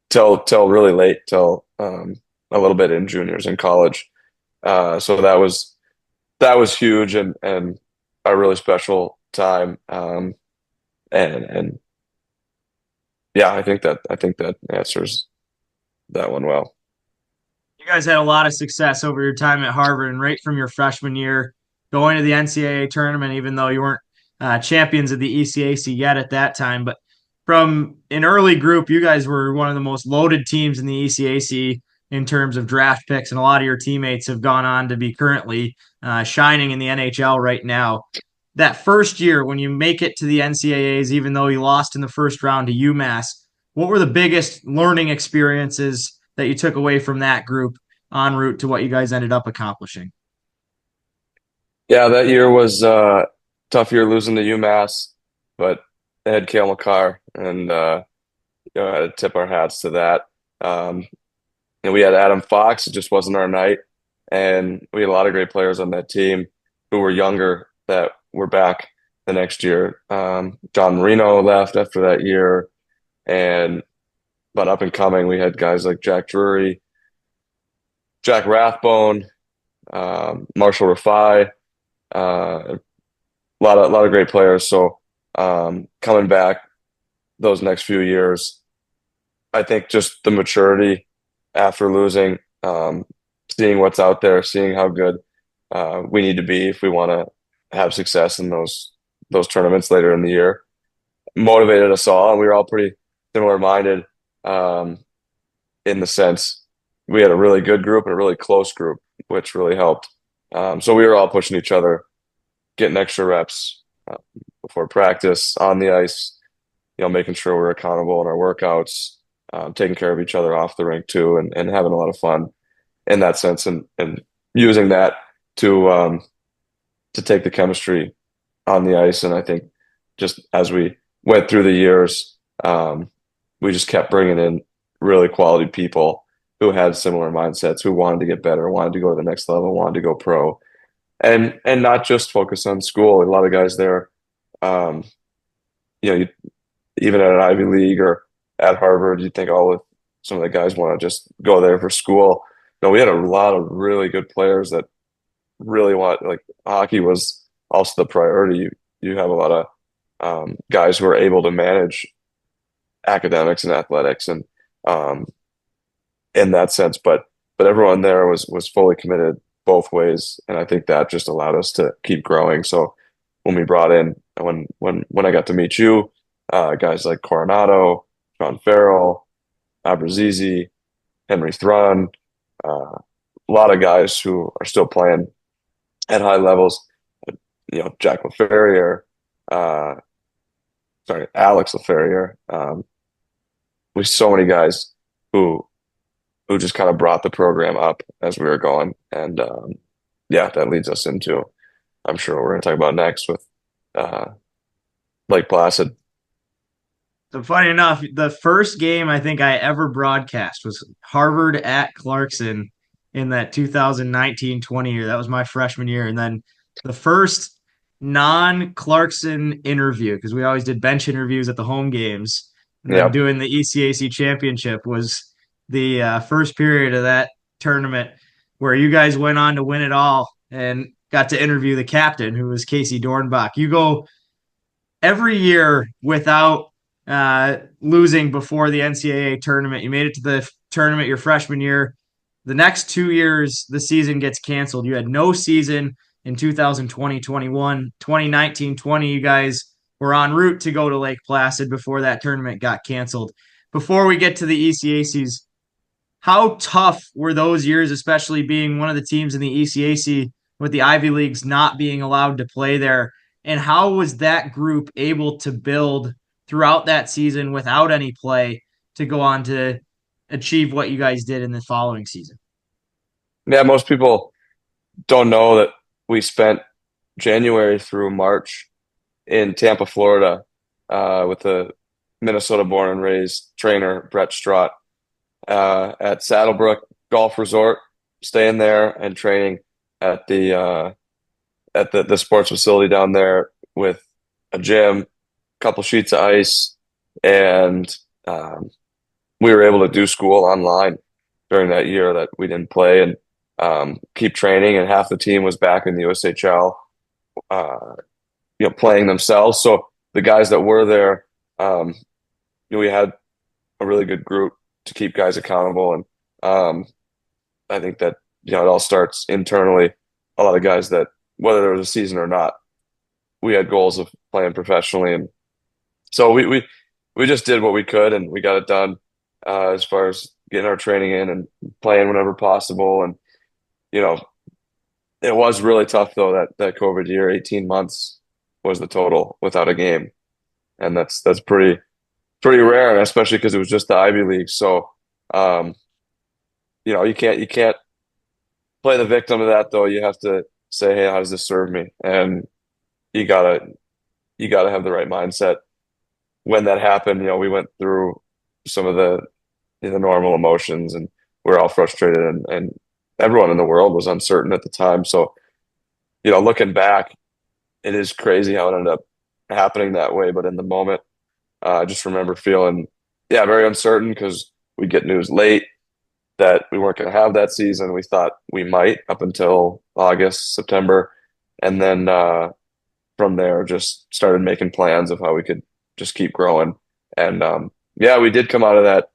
Speaker 5: till really late, till a little bit in juniors in college. So that was huge and a really special time. And yeah, I think that answers that one well.
Speaker 6: You guys had a lot of success over your time at Harvard, and right from your freshman year, going to the NCAA tournament, even though you weren't champions of the ECAC yet at that time. But from an early group, you guys were one of the most loaded teams in the ECAC in terms of draft picks, and a lot of your teammates have gone on to be currently shining in the NHL right now. That first year, when you make it to the NCAAs, even though you lost in the first round to UMass, what were the biggest learning experiences that you took away from that group en route to what you guys ended up accomplishing?
Speaker 5: Yeah, that year was a tough year losing to UMass, but they had Cale Makar, and I had to tip our hats to that. And we had Adam Fox. It just wasn't our night, and we had a lot of great players on that team who were younger that were back the next year. John Marino left after that year, but up and coming, we had guys like Jack Drury, Jack Rathbone, Marshall Rafai, a lot of great players. So coming back those next few years, I think just the maturity after losing, seeing what's out there, seeing how good we need to be if we want to have success in those tournaments later in the year, motivated us all, and we were all pretty similar minded in the sense we had a really good group and a really close group, which really helped. So we were all pushing each other, getting extra reps before practice, on the ice, making sure we're accountable in our workouts, taking care of each other off the rink too, and having a lot of fun in that sense, and using that to take the chemistry on the ice. And I think just as we went through the years, we just kept bringing in really quality people who had similar mindsets, who wanted to get better, wanted to go to the next level, wanted to go pro, and not just focus on school. A lot of guys there, even at an Ivy League or at Harvard, you'd think, oh, some of the guys want to just go there for school. No, we had a lot of really good players that really like hockey was also the priority. You have a lot of guys who are able to manage academics and athletics, and in that sense, but everyone there was fully committed both ways, and I think that just allowed us to keep growing. So when we brought in, when I got to meet you, guys like Coronado, John Farrell, Abrazizi, Henry Thrun, a lot of guys who are still playing at high levels, Jack LaFerriere, Alex LaFerriere. We so many guys who just kind of brought the program up as we were going. And that leads us into, I'm sure, what we're going to talk about next with Lake Placid.
Speaker 6: So funny enough, the first game I think I ever broadcast was Harvard at Clarkson in that 2019-20 year. That was my freshman year. And then the first non-Clarkson interview, because we always did bench interviews at the home games, and then doing the ECAC Championship, was the first period of that tournament where you guys went on to win it all and got to interview the captain, who was Casey Dornbach. You go every year without losing before the NCAA tournament. You made it to the tournament your freshman year. The next 2 years, the season gets canceled. You had no season in 2020-21. 2019-20, you guys were en route to go to Lake Placid before that tournament got canceled. Before we get to the ECACs, how tough were those years, especially being one of the teams in the ECAC with the Ivy Leagues not being allowed to play there? And how was that group able to build throughout that season without any play to go on to achieve what you guys did in the following season?
Speaker 5: Yeah, most people don't know that we spent January through March in Tampa, Florida, with the Minnesota born and raised trainer, Brett Strott, at Saddlebrook Golf Resort, staying there and training at the sports facility down there with a gym, a couple sheets of ice, and we were able to do school online during that year that we didn't play and keep training. And half the team was back in the USHL, playing themselves. So the guys that were there, we had a really good group to keep guys accountable. And I think that it all starts internally. A lot of guys that, whether there was a season or not, we had goals of playing professionally, and so we just did what we could, and we got it done as far as getting our training in and playing whenever possible. And it was really tough though, that COVID year. 18 months was the total without a game, and that's pretty rare, and especially because it was just the Ivy League. So you can't play the victim of that though. You have to say, hey, how does this serve me? And you gotta have the right mindset. When that happened, we went through some of the normal emotions, and we're all frustrated, and everyone in the world was uncertain at the time. So, looking back, it is crazy how it ended up happening that way. But in the moment, I just remember feeling, very uncertain, because we get news late that we weren't going to have that season. We thought we might up until August, September. And then from there, just started making plans of how we could just keep growing. And we did come out of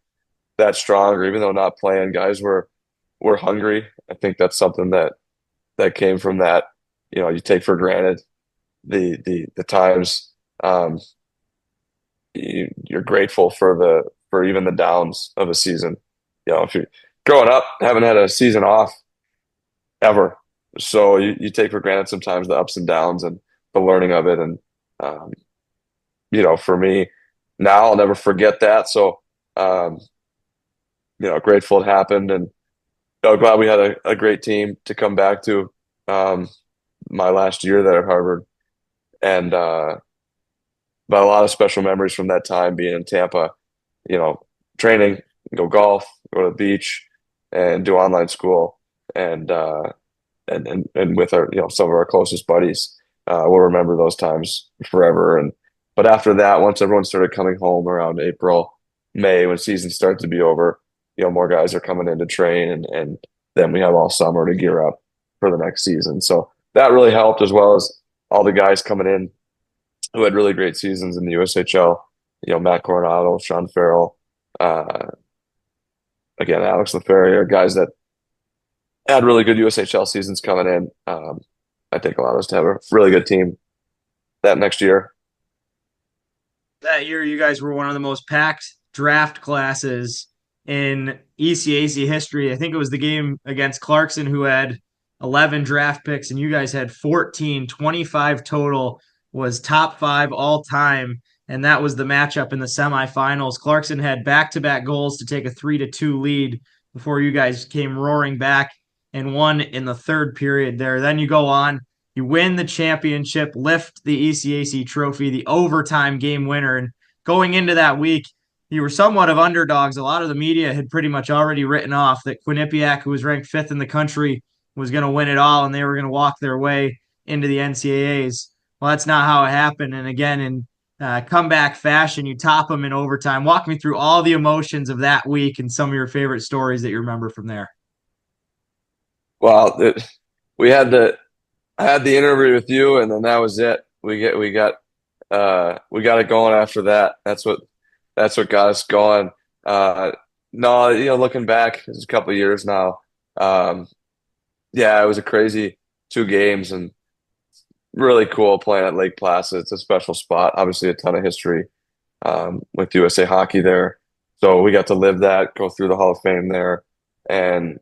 Speaker 5: that stronger, even though not playing. Guys were hungry. I think that's something that came from that. You take for granted the times. You're grateful for even the downs of a season. If you're growing up, haven't had a season off ever, so you take for granted sometimes the ups and downs and the learning of it. And for me now, I'll never forget that. So grateful it happened, and glad we had a great team to come back to my last year there at Harvard. And but a lot of special memories from that time being in Tampa, training, go golf, go to the beach, and do online school, and with our some of our closest buddies. We'll remember those times forever. But after that, once everyone started coming home around April, May, when season started to be over, more guys are coming in to train, and then we have all summer to gear up for the next season. So that really helped, as well as all the guys coming in who had really great seasons in the USHL. Matt Coronado, Sean Farrell, again, Alex LaFerriere, guys that had really good USHL seasons coming in. I think allowed us to have a really good team that next year.
Speaker 6: That year, you guys were one of the most packed draft classes in ECAC history. I think it was the game against Clarkson, who had 11 draft picks, and you guys had 14, 25 total, was top 5 all time. And that was the matchup in the semifinals. Clarkson had back-to-back goals to take a 3-2 lead before you guys came roaring back and won in the third period there. Then you go on, you win the championship, lift the ECAC trophy, the overtime game winner. And going into that week, you were somewhat of underdogs. A lot of the media had pretty much already written off that Quinnipiac, who was ranked 5th in the country, was going to win it all, and they were going to walk their way into the NCAAs. Well, that's not how it happened. And again, in comeback fashion, you top them in overtime. Walk me through all the emotions of that week and some of your favorite stories that you remember from there.
Speaker 5: Well, I had the interview with you, and then that was it. We got it going after that. That's what got us going. No, looking back, it's a couple of years now. It was a crazy 2 games, and really cool playing at Lake Placid. It's a special spot. Obviously, a ton of history with USA Hockey there. So we got to live that, go through the Hall of Fame there, and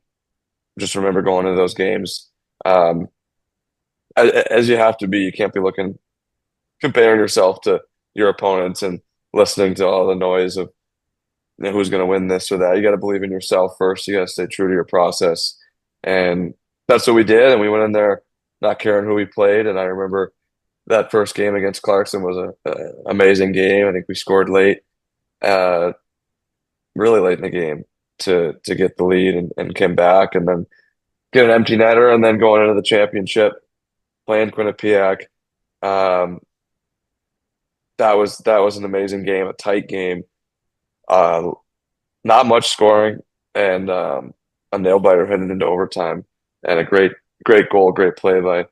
Speaker 5: just remember going into those games. As you have to be, you can't be comparing yourself to your opponents and listening to all the noise of who's going to win this or that. You got to believe in yourself first. You got to stay true to your process. And that's what we did. And we went in there not caring who we played. And I remember that first game against Clarkson was an amazing game. I think we scored late, really late in the game to get the lead and came back and then get an empty netter and then going into the championship, playing Quinnipiac. That was an amazing game, a tight game. Not much scoring and a nail biter heading into overtime and a great goal, great play by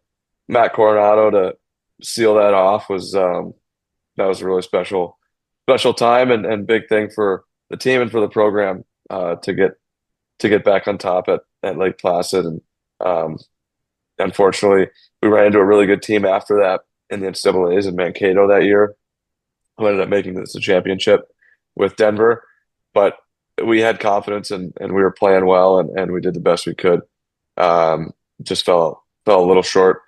Speaker 5: Matt Coronado to seal that off that was a really special time and big thing for the team and for the program to get back on top at Lake Placid. And unfortunately, we ran into a really good team after that in the NCAAs in Mankato that year, who ended up making this a championship with Denver. But we had confidence and we were playing well and we did the best we could. Just fell a little short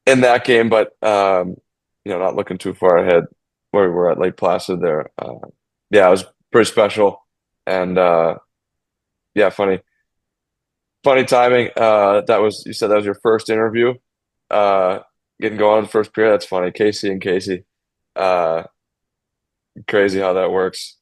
Speaker 5: in that game, but not looking too far ahead where we were at Lake Placid there. Yeah, it was pretty special and funny timing. You said that was your first interview, getting going first period. That's funny. Casey and Casey. Crazy how that works.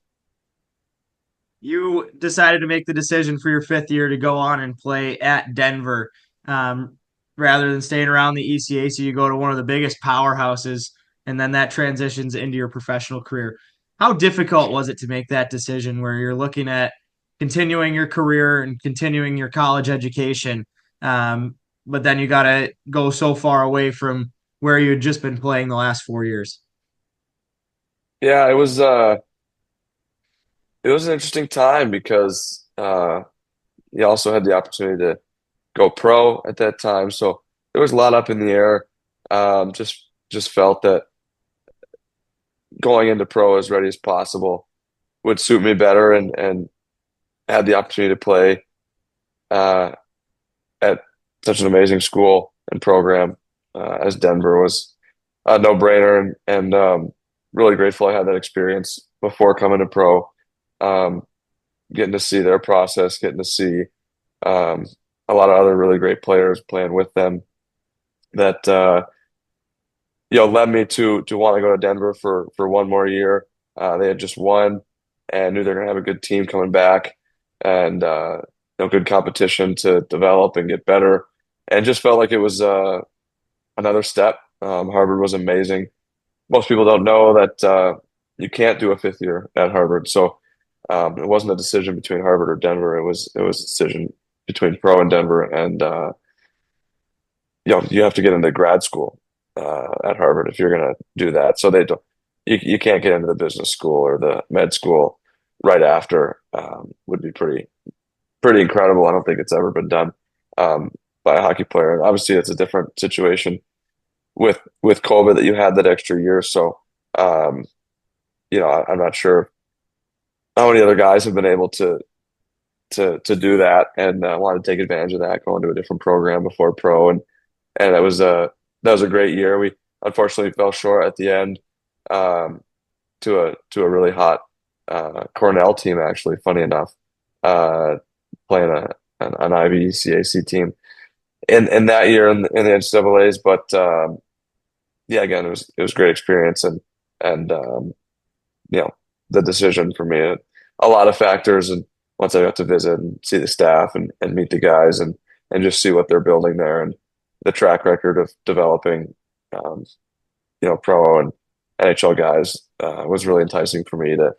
Speaker 6: You decided to make the decision for your 5th year to go on and play at Denver. Rather than staying around the ECAC, you go to one of the biggest powerhouses, and then that transitions into your professional career. How difficult was it to make that decision where you're looking at continuing your career and continuing your college education, but then you got to go so far away from where you had just been playing the last 4 years?
Speaker 5: Yeah, it was an interesting time because you also had the opportunity to go pro at that time. So there was a lot up in the air. Just felt that going into pro as ready as possible would suit me better and had the opportunity to play at such an amazing school and program as Denver was a no-brainer and really grateful I had that experience before coming to pro. Getting to see their process, getting to see a lot of other really great players playing with them that led me to want to go to Denver for one more year. They had just won and knew they're going to have a good team coming back and good competition to develop and get better, and just felt like it was another step. Harvard was amazing. Most people don't know that you can't do a 5th year at Harvard, so it wasn't a decision between Harvard or Denver. It was a decision between pro and Denver, and you have to get into grad school at Harvard if you're going to do that. So you can't get into the business school or the med school right after. Would be pretty incredible. I don't think it's ever been done by a hockey player. And obviously, it's a different situation with COVID that you had that extra year. So I'm not sure how many other guys have been able to do that and wanted to take advantage of that, going to a different program before pro, and that was a great year. We unfortunately fell short at the end to a really hot Cornell team, actually, funny enough, playing an Ivy CAC team in that year in the NCAAs. But again, it was a great experience and the decision for me, a lot of factors. And once I got to visit and see the staff and meet the guys and just see what they're building there and the track record of developing, pro and NHL guys was really enticing for me to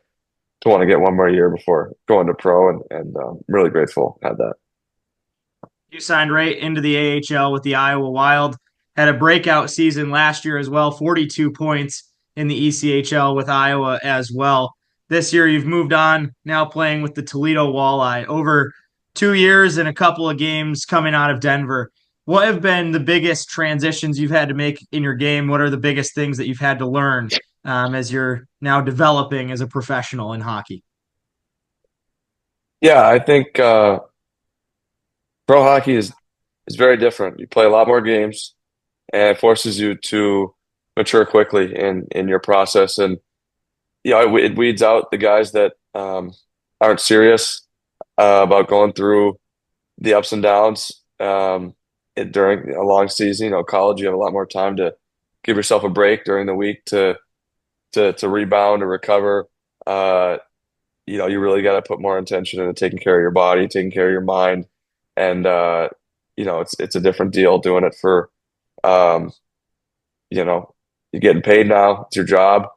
Speaker 5: want to get one more year before going to pro, and really grateful had that.
Speaker 6: You signed right into the AHL with the Iowa Wild, had a breakout season last year as well, 42 points in the ECHL with Iowa as well. This year you've moved on, now playing with the Toledo Walleye. Over 2 years and a couple of games coming out of Denver. what have been the biggest transitions you've had to make in your game? What are the biggest things that you've had to learn as you're now developing as a professional in hockey?
Speaker 5: Yeah, I think pro hockey is very different. You play a lot more games, and it forces you to mature quickly in your process. And it weeds out the guys that aren't serious about going through the ups and downs during a long season. College, you have a lot more time to give yourself a break during the week to rebound or recover. You really got to put more intention into taking care of your body, taking care of your mind, and it's a different deal doing it for you're getting paid now. It's your job,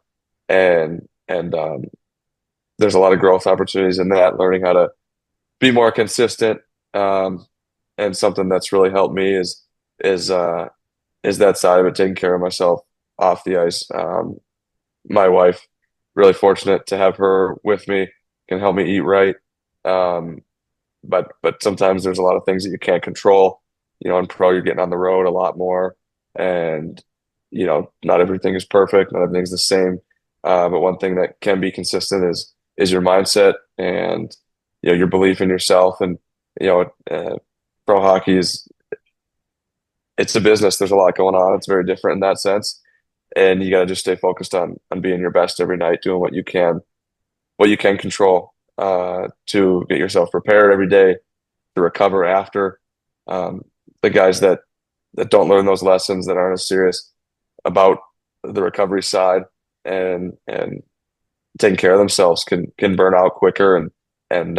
Speaker 5: and there's a lot of growth opportunities in that. Learning how to be more consistent, and something that's really helped me is that side of it, taking care of myself off the ice. My wife, really fortunate to have her with me, can help me eat right. But sometimes there's a lot of things that you can't control. In pro, you're getting on the road a lot more, and not everything is perfect, not everything's the same. But one thing that can be consistent is your mindset and your belief in yourself. And pro hockey it's a business. There's a lot going on. It's very different in that sense, and you got to just stay focused on being your best every night, doing what you can control to get yourself prepared every day to recover after. The guys that don't learn those lessons, that aren't as serious about the recovery side and taking care of themselves, can burn out quicker. And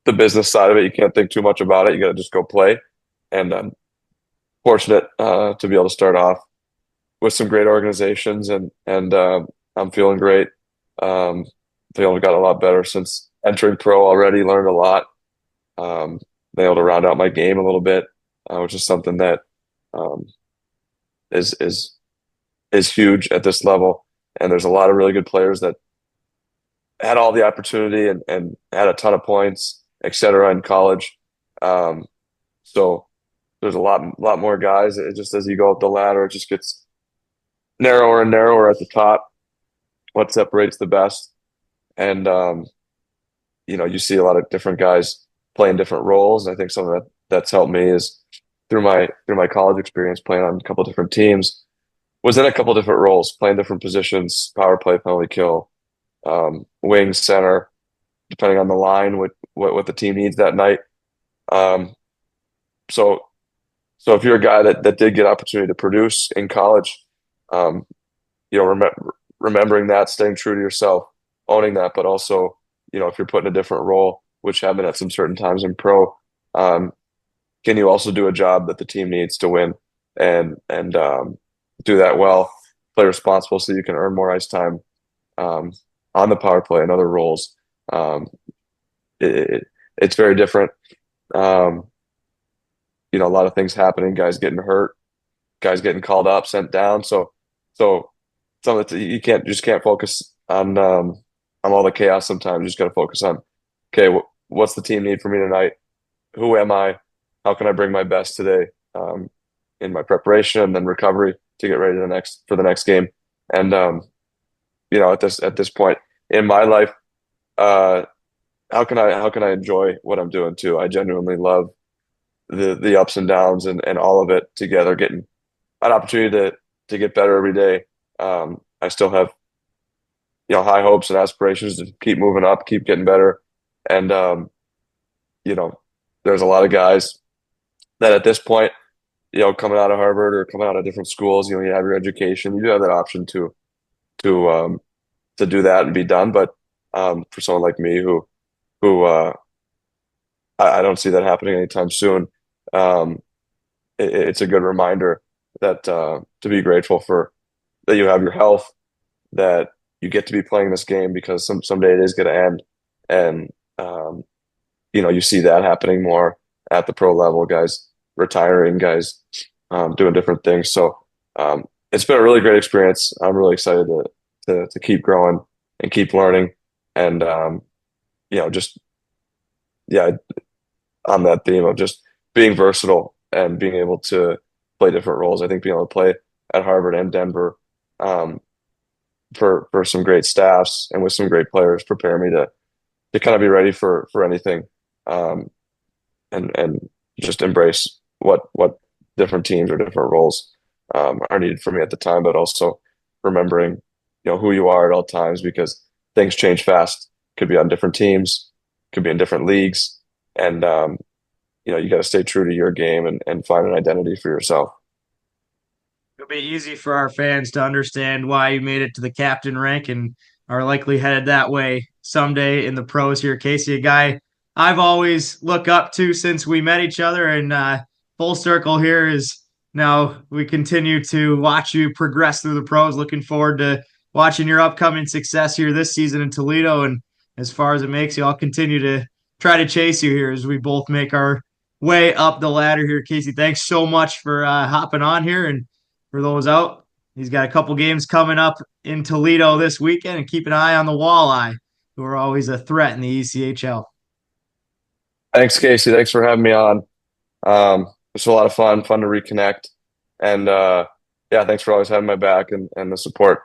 Speaker 5: the business side of it, you can't think too much about it. You got to just go play. And I'm fortunate to be able to start off with some great organizations, and I'm feeling great. Feeling got a lot better since entering pro already. Learned a lot. Been able to round out my game a little bit, which is something that is huge at this level. And there's a lot of really good players that had all the opportunity and had a ton of points, et cetera, in college. So there's a lot more guys. It just, as you go up the ladder, it just gets narrower and narrower at the top. What separates the best, and you see a lot of different guys playing different roles. And I think something that's helped me is through my college experience, playing on a couple different teams, was in a couple different roles, playing different positions: power play, penalty kill, wing, center, depending on the line, what the team needs that night. So if you're a guy that did get opportunity to produce in college, remembering that, staying true to yourself, owning that, but also, if you're put in a different role, which have been at some certain times in pro, can you also do a job that the team needs to win and do that well, play responsible so you can earn more ice time on the power play and other roles. It's very different. A lot of things happening, guys getting hurt, guys getting called up, sent down. So some of it, you can't focus on all the chaos sometimes. You just got to focus on, okay, what's the team need for me tonight? Who am I? How can I bring my best today in my preparation and then recovery to get ready for the next game? And at this point in my life, how can I enjoy what I'm doing too? I genuinely love the ups and downs and all of it together, getting an opportunity to get better every day. I still have high hopes and aspirations to keep moving up, keep getting better. And there's a lot of guys that at this point, coming out of Harvard or coming out of different schools, you have your education, you do have that option to do that and be done. But for someone like me who I don't see that happening anytime soon, it's a good reminder that to be grateful for that you have your health, that you get to be playing this game, because someday it is going to end. And you see that happening more at the pro level, guys retiring, guys doing different things. So it's been a really great experience. I'm really excited to keep growing and keep learning. And on that theme of just being versatile and being able to play different roles. I think being able to play at Harvard and Denver for some great staffs and with some great players prepare me to kind of be ready for anything, and just embrace what different teams or different roles are needed for me at the time, but also remembering who you are at all times, because things change fast. Could be on different teams, could be in different leagues, and you got to stay true to your game and find an identity for yourself.
Speaker 6: It'll be easy for our fans to understand why you made it to the captain rank and are likely headed that way someday in the pros here. Casey, a guy I've always looked up to since we met each other, and full circle here is now we continue to watch you progress through the pros. Looking forward to watching your upcoming success here this season in Toledo. And as far as it makes you, I'll continue to try to chase you here as we both make our way up the ladder here. Casey, thanks so much for hopping on here. And for those out, he's got a couple games coming up in Toledo this weekend, and keep an eye on the Walleye, who are always a threat in the ECHL.
Speaker 5: Thanks, Casey. Thanks for having me on. It's a lot of fun to reconnect. And yeah, thanks for always having my back and the support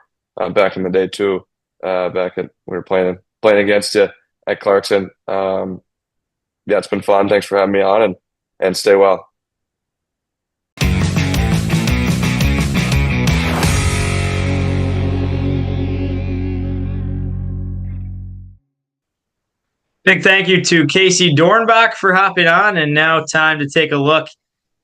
Speaker 5: back in the day too. Back at we were playing against you at Clarkson. Yeah, it's been fun. Thanks for having me on, and stay well.
Speaker 6: Big thank you to Casey Dornbach for hopping on, and now time to take a look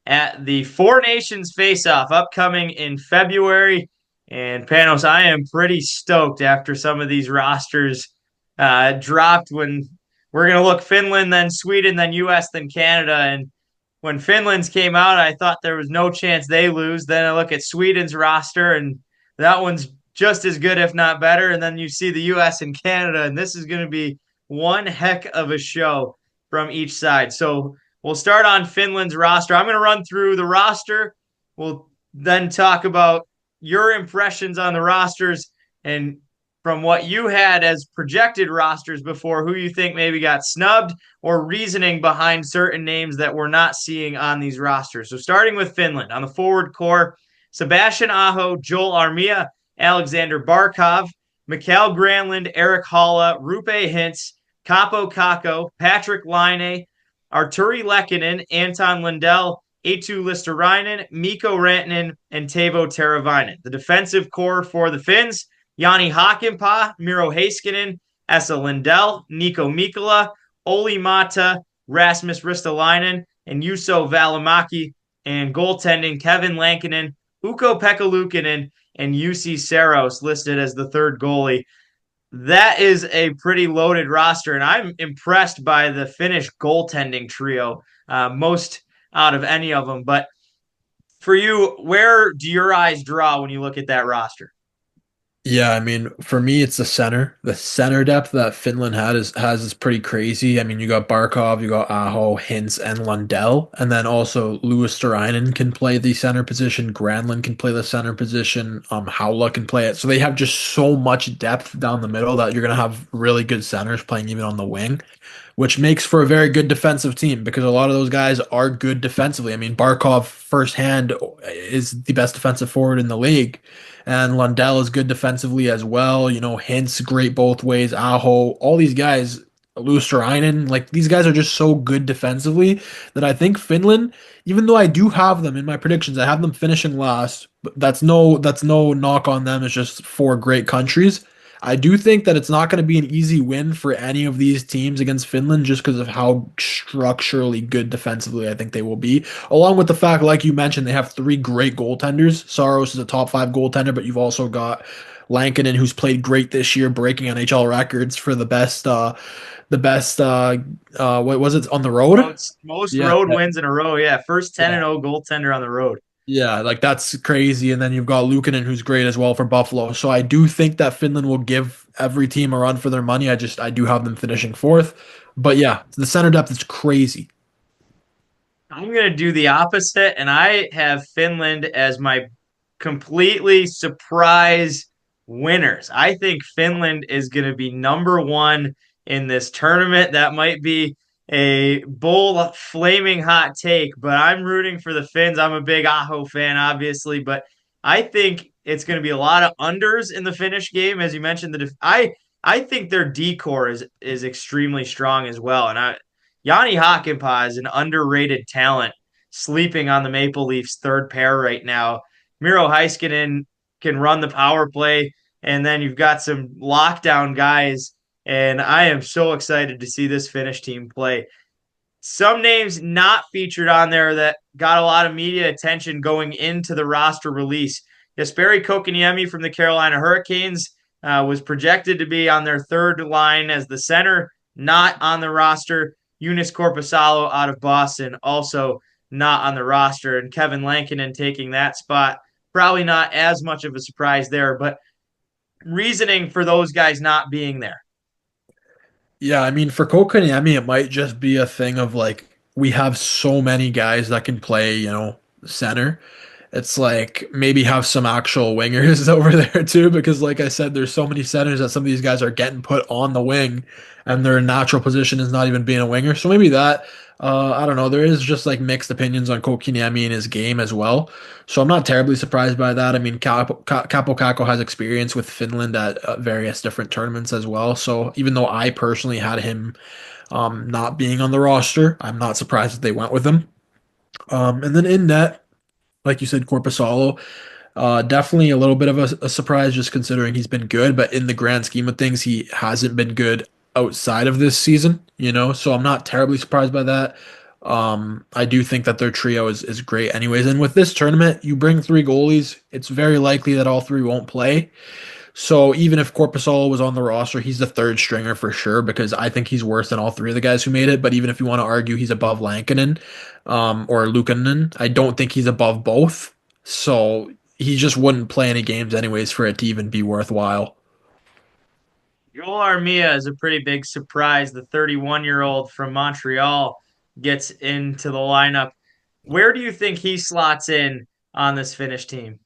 Speaker 6: at the Four Nations face-off upcoming in February. And Panos, I am pretty stoked after some of these rosters dropped. When we're going to look Finland, then Sweden, then US, then Canada. And when Finland's came out, I thought there was no chance they lose. Then I look at Sweden's roster, and that one's just as good, if not better. And then you see the US and Canada, and this is going to be one heck of a show from each side. So we'll start on Finland's roster. I'm going to run through the roster. We'll then talk about your impressions on the rosters, and from what you had as projected rosters before, who you think maybe got snubbed or reasoning behind certain names that we're not seeing on these rosters. So starting with Finland, on the forward core, Sebastian Aho, Joel Armia, Alexander Barkov, Mikael Granlund, Eric Halla, Rupe Hintz, Kaapo Kakko, Patrick Laine, Arturi Lehkonen, Anton Lundell, Eetu Listerainen, Mikko Rantanen, and Teuvo Teravainen. The defensive core for the Finns, Jani Hakanpää, Miro Heiskanen, Esa Lindell, Nico Mikkola, Olli Mata, Rasmus Ristolainen, and Juuso Välimäki. And goaltending, Kevin Lankinen, Ukko-Pekka Luukkonen, and Jussi Saros listed as the third goalie. That is a pretty loaded roster, and I'm impressed by the Finnish goaltending trio, most out of any of them. But for you, where do your eyes draw when you look at that roster?
Speaker 8: Yeah, I mean, for me, it's the center. The center depth that Finland has is pretty crazy. I mean, you got Barkov, you got Aho, Hintz, and Lundell, and then also Luosterainen can play the center position. Granlund can play the center position. Haula can play it. So they have just so much depth down the middle that you're gonna have really good centers playing even on the wing, which makes for a very good defensive team because a lot of those guys are good defensively. I mean, Barkov firsthand is the best defensive forward in the league. And Lundell is good defensively as well. You know, Hintz, great both ways. Aho, all these guys, Luosterainen, like these guys are just so good defensively that I think Finland, even though I do have them in my predictions, I have them finishing last. But that's no knock on them. It's just four great countries. I do think that it's not going to be an easy win for any of these teams against Finland just because of how structurally good defensively I think they will be. Along with the fact, like you mentioned, they have three great goaltenders. Saros is a top 5 goaltender, but you've also got Lankinen, who's played great this year, breaking NHL records for the best what was it, on the road?
Speaker 6: Most road wins in a row, yeah. First 10-0 goaltender on the road.
Speaker 8: Yeah, like that's crazy. And then you've got Luukkonen, who's great as well for Buffalo. So I do think that Finland will give every team a run for their money. I do have them finishing 4th. But yeah, the center depth is crazy.
Speaker 6: I'm going to do the opposite, and I have Finland as my completely surprise winners. I think Finland is going to be number 1 in this tournament. That might be a bold, flaming hot take, but I'm rooting for the Finns. I'm a big Aho fan, obviously, but I think it's going to be a lot of unders in the Finnish game, as you mentioned. I think their decor is extremely strong as well, and Jani Hakanpää is an underrated talent, sleeping on the Maple Leafs third pair right now. Miro Heiskanen can run the power play, and then you've got some lockdown guys. And I am so excited to see this Finnish team play. Some names not featured on there that got a lot of media attention going into the roster release. Jesperi Kotkaniemi from the Carolina Hurricanes was projected to be on their third line as the center, not on the roster. Joonas Korpisalo out of Boston, also not on the roster. And Kevin Lankinen taking that spot. Probably not as much of a surprise there, but reasoning for those guys not being there.
Speaker 8: Yeah, I mean, for Kotkaniemi, it might just be a thing of like we have so many guys that can play, center. It's like maybe have some actual wingers over there too, because like I said, there's so many centers that some of these guys are getting put on the wing, and their natural position is not even being a winger. So maybe that. I don't know. There is just like mixed opinions on Kotkaniemi in his game as well. So I'm not terribly surprised by that. I mean, Capo Kakko has experience with Finland at various different tournaments as well. So even though I personally had him not being on the roster, I'm not surprised that they went with him. And then in net, like you said, Korpisalo, definitely a little bit of a surprise just considering he's been good, but in the grand scheme of things, he hasn't been good outside of this season, so I'm not terribly surprised by that. I do think that their trio is great anyways. And with this tournament, you bring 3 goalies, it's very likely that all 3 won't play. So even if Korpisalo was on the roster, he's the third stringer for sure, because I think he's worse than all 3 of the guys who made it. But even if you want to argue he's above Lankinen or Luukkonen, I don't think he's above both. So he just wouldn't play any games anyways for it to even be worthwhile.
Speaker 6: Joel Armia is a pretty big surprise. The 31-year-old from Montreal gets into the lineup. Where do you think he slots in on this Finnish team?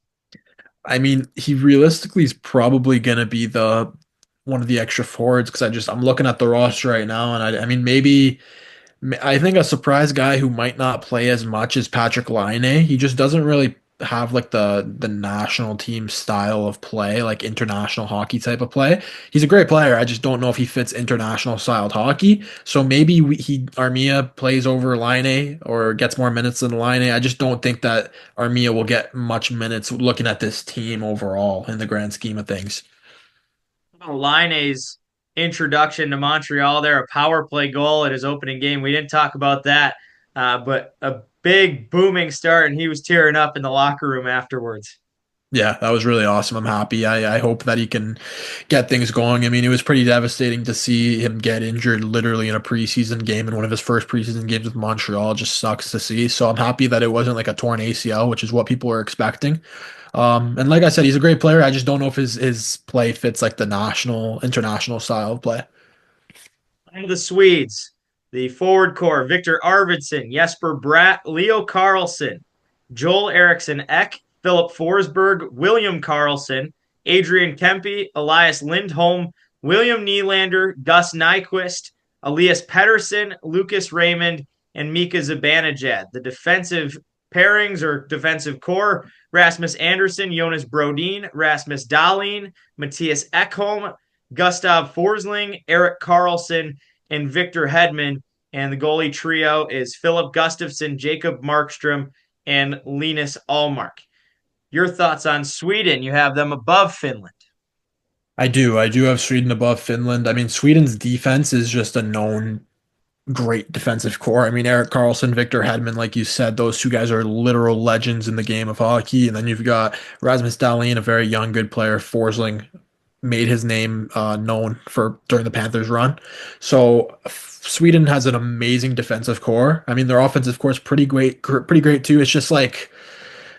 Speaker 8: I mean, he realistically is probably going to be one of the extra forwards, because I'm looking at the roster right now, and I mean, maybe I think a surprise guy who might not play as much is Patrick Laine. He just doesn't really have like the national team style of play, like international hockey type of play. He's a great player. I just don't know if he fits international styled hockey. So maybe Armia plays over Laine or gets more minutes than Laine. I just don't think that Armia will get much minutes looking at this team overall in the grand scheme of things.
Speaker 6: Laine's introduction to Montreal there, a power play goal at his opening game. We didn't talk about that, but a big booming start, and he was tearing up in the locker room afterwards.
Speaker 8: Yeah, that was really awesome. I'm happy. I hope that he can get things going. I mean, it was pretty devastating to see him get injured literally in a preseason game, in one of his first preseason games with Montreal. It just sucks to see. So I'm happy that it wasn't like a torn ACL, which is what people were expecting. And like I said, he's a great player. I just don't know if his play fits like the international style of play.
Speaker 6: And the Swedes, the forward core, Victor Arvidsson, Jesper Bratt, Leo Carlsson, Joel Eriksson Ek, Philip Forsberg, William Karlsson, Adrian Kempe, Elias Lindholm, William Nylander, Gus Nyquist, Elias Pettersson, Lucas Raymond, and Mika Zibanejad. The defensive pairings or defensive core, Rasmus Andersson, Jonas Brodin, Rasmus Dahlin, Matthias Ekholm, Gustav Forsling, Erik Karlsson, and Victor Hedman. And the goalie trio is Philip Gustafsson, Jacob Markstrom, and Linus Allmark. Your thoughts on Sweden? You have them above Finland.
Speaker 8: I do have Sweden above Finland. I mean, Sweden's defense is just a known great defensive core. I mean, Erik Karlsson, Victor Hedman, like you said, those 2 guys are literal legends in the game of hockey. And then you've got Rasmus Dahlin, a very young, good player. Forsling made his name known during the Panthers run. So Sweden has an amazing defensive core. I mean, their offensive core is pretty great too. It's just like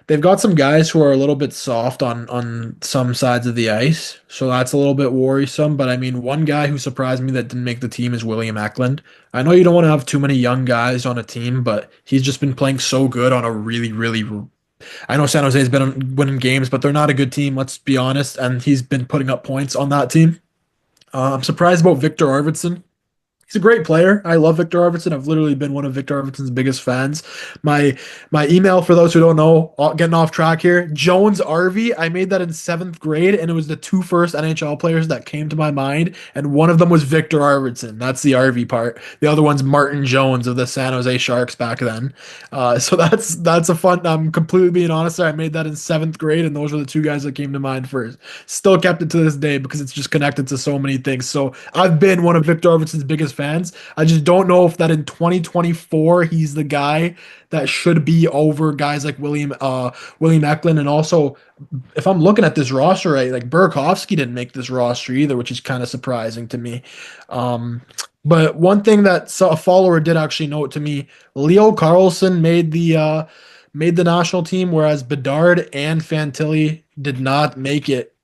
Speaker 8: they've got some guys who are a little bit soft on some sides of the ice, so that's a little bit worrisome. But I mean, one guy who surprised me that didn't make the team is William Eklund. I know you don't want to have too many young guys on a team, but he's just been playing so good on a really, really. I know San Jose's been winning games, but they're not a good team, let's be honest, and he's been putting up points on that team. I'm surprised about Victor Arvidsson. He's a great player. I love Victor Arvidsson. I've literally been one of Victor Arvidsson's biggest fans. My my email, for those who don't know, getting off track here, Jones Arvy. I made that in 7th grade, and it was the two first NHL players that came to my mind, and one of them was Victor Arvidsson. That's the Arvy part. The other one's Martin Jones of the San Jose Sharks back then. So that's a fun. I'm completely being honest there. I made that in 7th grade, and those were the two guys that came to mind first. Still kept it to this day because it's just connected to so many things. So I've been one of Victor Arvidsson's biggest fans. I just don't know if that in 2024 he's the guy that should be over guys like William Eklund. And also, if I'm looking at this roster right, like Burakovsky didn't make this roster either, which is kind of surprising to me. But one thing that a follower did actually note to me, Leo Carlsson made the national team, whereas Bedard and Fantilli did not make it.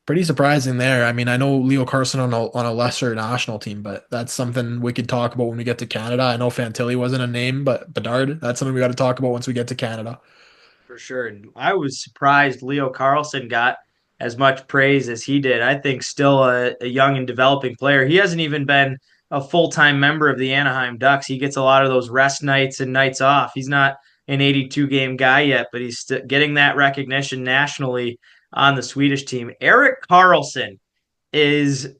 Speaker 8: Pretty surprising there. I mean, I know Leo Carlsson on a lesser national team, but that's something we could talk about when we get to Canada. I know Fantilli wasn't a name, but Bedard, that's something we got to talk about once we get to Canada.
Speaker 6: For sure. And I was surprised Leo Carlsson got as much praise as he did. I think still a young and developing player. He hasn't even been a full-time member of the Anaheim Ducks. He gets a lot of those rest nights and nights off. He's not an 82-game guy yet, but he's getting that recognition nationally on the Swedish team. Erik Karlsson is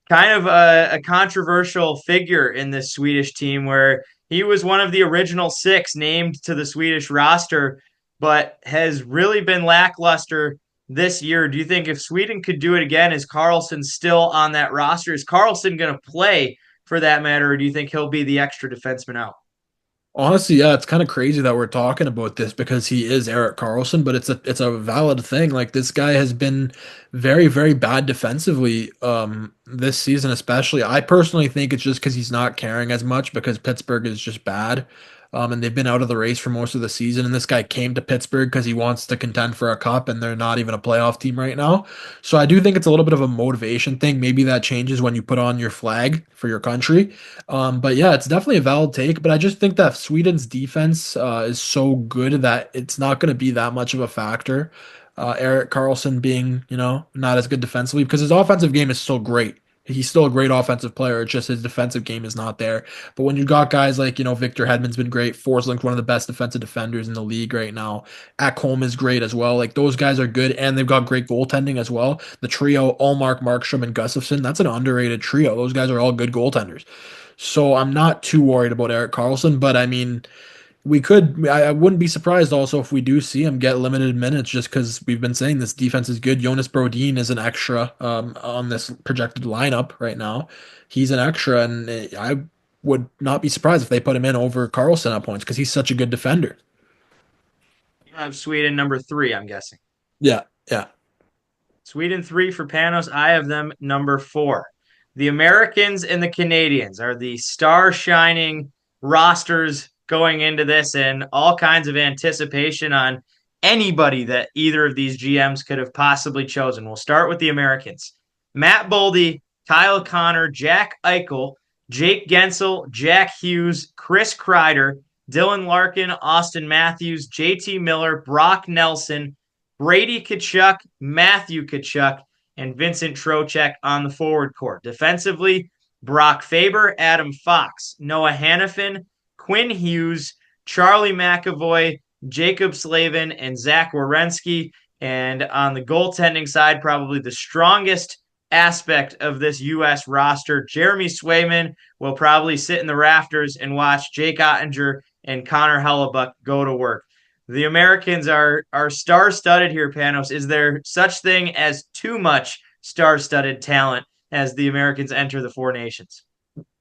Speaker 6: kind of a controversial figure in this Swedish team where he was one of the original 6 named to the Swedish roster, but has really been lackluster this year. Do you think if Sweden could do it again, is Karlsson still on that roster? Is Karlsson going to play for that matter, or do you think he'll be the extra defenseman out?
Speaker 8: Honestly, yeah, it's kind of crazy that we're talking about this because he is Erik Karlsson, but it's a valid thing. Like this guy has been very, very bad defensively this season, especially. I personally think it's just because he's not caring as much because Pittsburgh is just bad. And they've been out of the race for most of the season. And this guy came to Pittsburgh because he wants to contend for a cup, and they're not even a playoff team right now. So I do think it's a little bit of a motivation thing. Maybe that changes when you put on your flag for your country. But yeah, it's definitely a valid take. But I just think that Sweden's defense is so good that it's not going to be that much of a factor. Erik Karlsson being, not as good defensively because his offensive game is still great. He's still a great offensive player. It's just his defensive game is not there. But when you got guys like, Victor Hedman's been great. Forslink's one of the best defensive defenders in the league right now. Ekholm is great as well. Like those guys are good, and they've got great goaltending as well. The trio, Ullmark, Markstrom, and Gustafsson, that's an underrated trio. Those guys are all good goaltenders. So I'm not too worried about Erik Karlsson, but I mean, I wouldn't be surprised also if we do see him get limited minutes just because we've been saying this defense is good. Jonas Brodin is an extra on this projected lineup right now. He's an extra, and I would not be surprised if they put him in over Karlsson at points because he's such a good defender.
Speaker 6: You have Sweden number 3, I'm guessing.
Speaker 8: Yeah.
Speaker 6: Sweden 3 for Panos. I have them number 4. The Americans and the Canadians are the star-shining rosters going into this, and all kinds of anticipation on anybody that either of these GMs could have possibly chosen. We'll start with the Americans. Matt Boldy, Kyle Connor, Jack Eichel, Jake Gensel, Jack Hughes, Chris Kreider, Dylan Larkin, Austin Matthews, JT Miller, Brock Nelson, Brady Tkachuk, Matthew Tkachuk, and Vincent Trocheck on the forward court. Defensively, Brock Faber, Adam Fox, Noah Hannafin, Quinn Hughes, Charlie McAvoy, Jacob Slavin, and Zach Werenski. And on the goaltending side, probably the strongest aspect of this U.S. roster, Jeremy Swayman will probably sit in the rafters and watch Jake Ottinger and Connor Hellebuck go to work. The Americans are star-studded here, Panos. Is there such thing as too much star-studded talent as the Americans enter the Four Nations?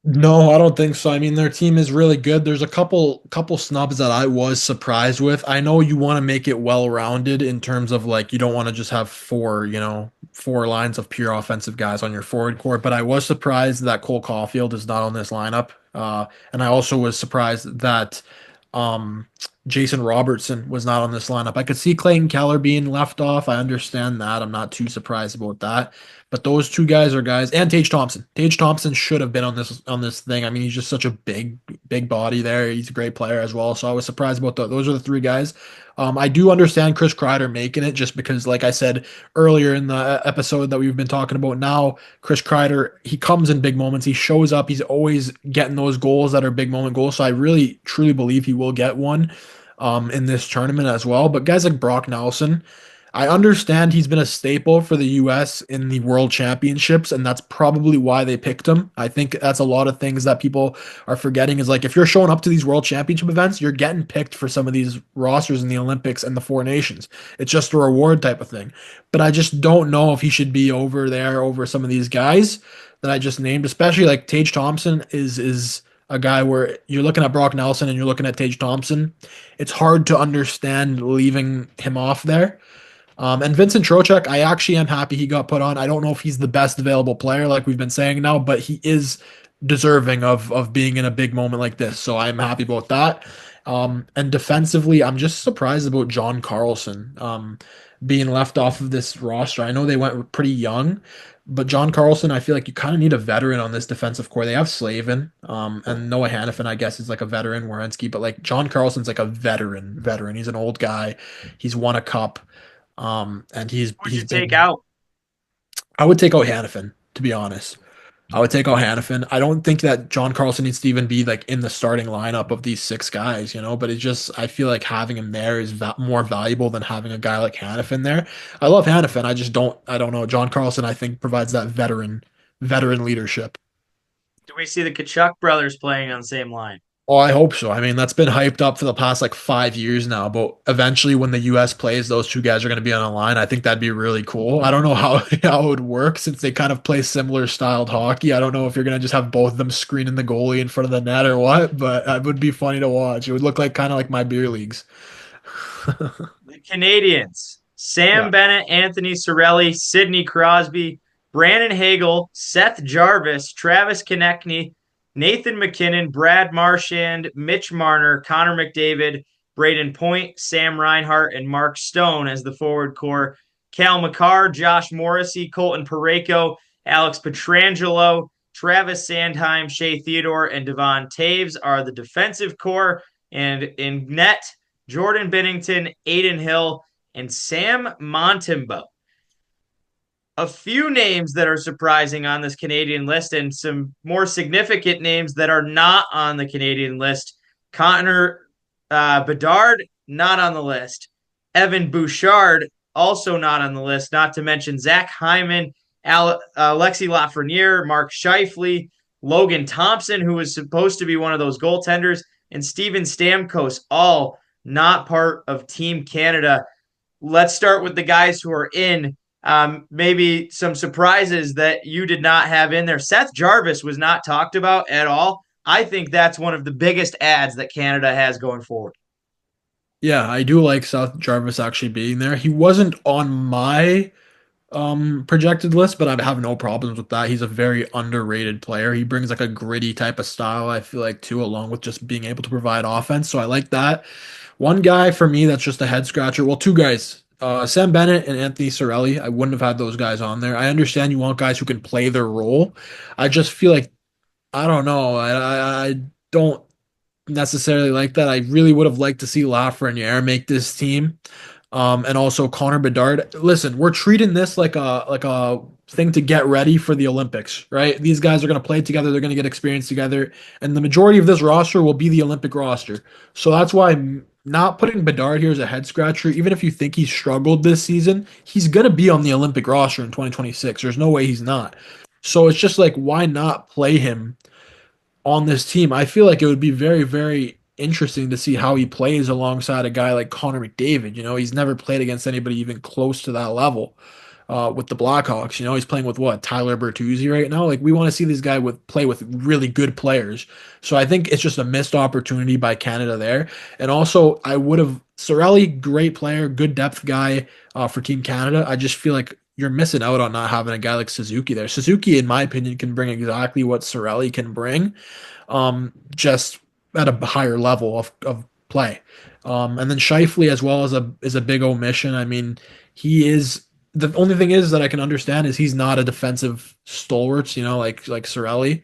Speaker 8: No, I don't think so. I mean, their team is really good. There's a couple snubs that I was surprised with. I know you want to make it well-rounded in terms of like you don't want to just have four lines of pure offensive guys on your forward court, but I was surprised that Cole Caulfield is not on this lineup. And I also was surprised that Jason Robertson was not on this lineup. I could see Clayton Keller being left off. I understand that. I'm not too surprised about that. But those two guys are guys, and Tage Thompson. Tage Thompson should have been on this thing. I mean, he's just such a big body there. He's a great player as well. So I was surprised about that. Those are the three guys. I do understand Chris Kreider making it just because, like I said earlier in the episode that we've been talking about now, Chris Kreider, he comes in big moments. He shows up. He's always getting those goals that are big moment goals. So I really, truly believe he will get one in this tournament as well. But guys like Brock Nelson, I understand he's been a staple for the U.S. in the World Championships, and that's probably why they picked him. I think that's a lot of things that people are forgetting is like if you're showing up to these World Championship events, you're getting picked for some of these rosters in the Olympics and the Four Nations. It's just a reward type of thing. But I just don't know if he should be over there over some of these guys that I just named, especially like Tage Thompson is a guy where you're looking at Brock Nelson and you're looking at Tage Thompson. It's hard to understand leaving him off there. And Vincent Trocheck, I actually am happy he got put on. I don't know if he's the best available player, like we've been saying now, but he is deserving of being in a big moment like this. So I'm happy about that. And defensively, I'm just surprised about John Carlson being left off of this roster. I know they went pretty young, but John Carlson, I feel like you kind of need a veteran on this defensive core. They have Slavin, and Noah Hannafin, I guess, is like a veteran, Werenski, but like John Carlson's like a veteran. He's an old guy. He's won a cup. And he's
Speaker 6: take out.
Speaker 8: I would take out Hannafin, to be honest. I would take out Hannafin. I don't think that John Carlson needs to even be like in the starting lineup of these six guys, but it just, I feel like having him there is more valuable than having a guy like Hannafin there. I love Hannafin. I don't know. John Carlson, I think, provides that veteran leadership.
Speaker 6: Do we see the Tkachuk brothers playing on the same line?
Speaker 8: Oh, I hope so. I mean, that's been hyped up for the past like 5 years now, but eventually when the US plays, those two guys are going to be on a line. I think that'd be really cool. I don't know how it would work since they kind of play similar styled hockey. I don't know if you're going to just have both of them screening the goalie in front of the net or what, but it would be funny to watch. It would look like kind of like my beer leagues.
Speaker 6: The Canadians, Sam Bennett, Anthony Cirelli, Sidney Crosby, Brandon Hagel, Seth Jarvis, Travis Konechny, Nathan McKinnon, Brad Marchand, Mitch Marner, Connor McDavid, Braden Point, Sam Reinhart, and Mark Stone as the forward core. Cal McCarr, Josh Morrissey, Colton Parayko, Alex Pietrangelo, Travis Sandheim, Shea Theodore, and Devon Taves are the defensive core. And in net, Jordan Binnington, Aiden Hill, and Sam Montembeault. A few names that are surprising on this Canadian list and some more significant names that are not on the Canadian list. Connor Bedard, not on the list. Evan Bouchard, also not on the list, not to mention Zach Hyman, Alexi Lafreniere, Mark Scheifele, Logan Thompson, who was supposed to be one of those goaltenders, and Steven Stamkos, all not part of Team Canada. Let's start with the guys who are in. Maybe some surprises that you did not have in there. Seth Jarvis was not talked about at all. I think that's one of the biggest adds that Canada has going forward.
Speaker 8: Yeah, I do like Seth Jarvis actually being there. He wasn't on my projected list, but I have no problems with that. He's a very underrated player. He brings like a gritty type of style, I feel like, too, along with just being able to provide offense. So I like that. One guy for me that's just a head scratcher. Well, two guys. Sam Bennett and Anthony Cirelli, I wouldn't have had those guys on there. I understand you want guys who can play their role. I just feel like, I don't know. I don't necessarily like that. I really would have liked to see Lafreniere make this team. And also Connor Bedard. Listen, we're treating this like a thing to get ready for the Olympics, right? These guys are going to play together. They're going to get experience together. And the majority of this roster will be the Olympic roster. So that's why not putting Bedard here as a head scratcher, even if you think he struggled this season, he's going to be on the Olympic roster in 2026. There's no way he's not. So it's just like, why not play him on this team? I feel like it would be very, very interesting to see how he plays alongside a guy like Connor McDavid. He's never played against anybody even close to that level with the Blackhawks. He's playing with Tyler Bertuzzi right now. Like, we want to see this guy play with really good players. So I think it's just a missed opportunity by Canada there. And also, I would have Cirelli, great player, good depth guy for Team Canada. I just feel like you're missing out on not having a guy like Suzuki there. Suzuki, in my opinion, can bring exactly what Cirelli can bring, just at a higher level of play. And then Scheifele as well is a big omission. I mean, he is the only thing is that I can understand is he's not a defensive stalwart, like Cirelli.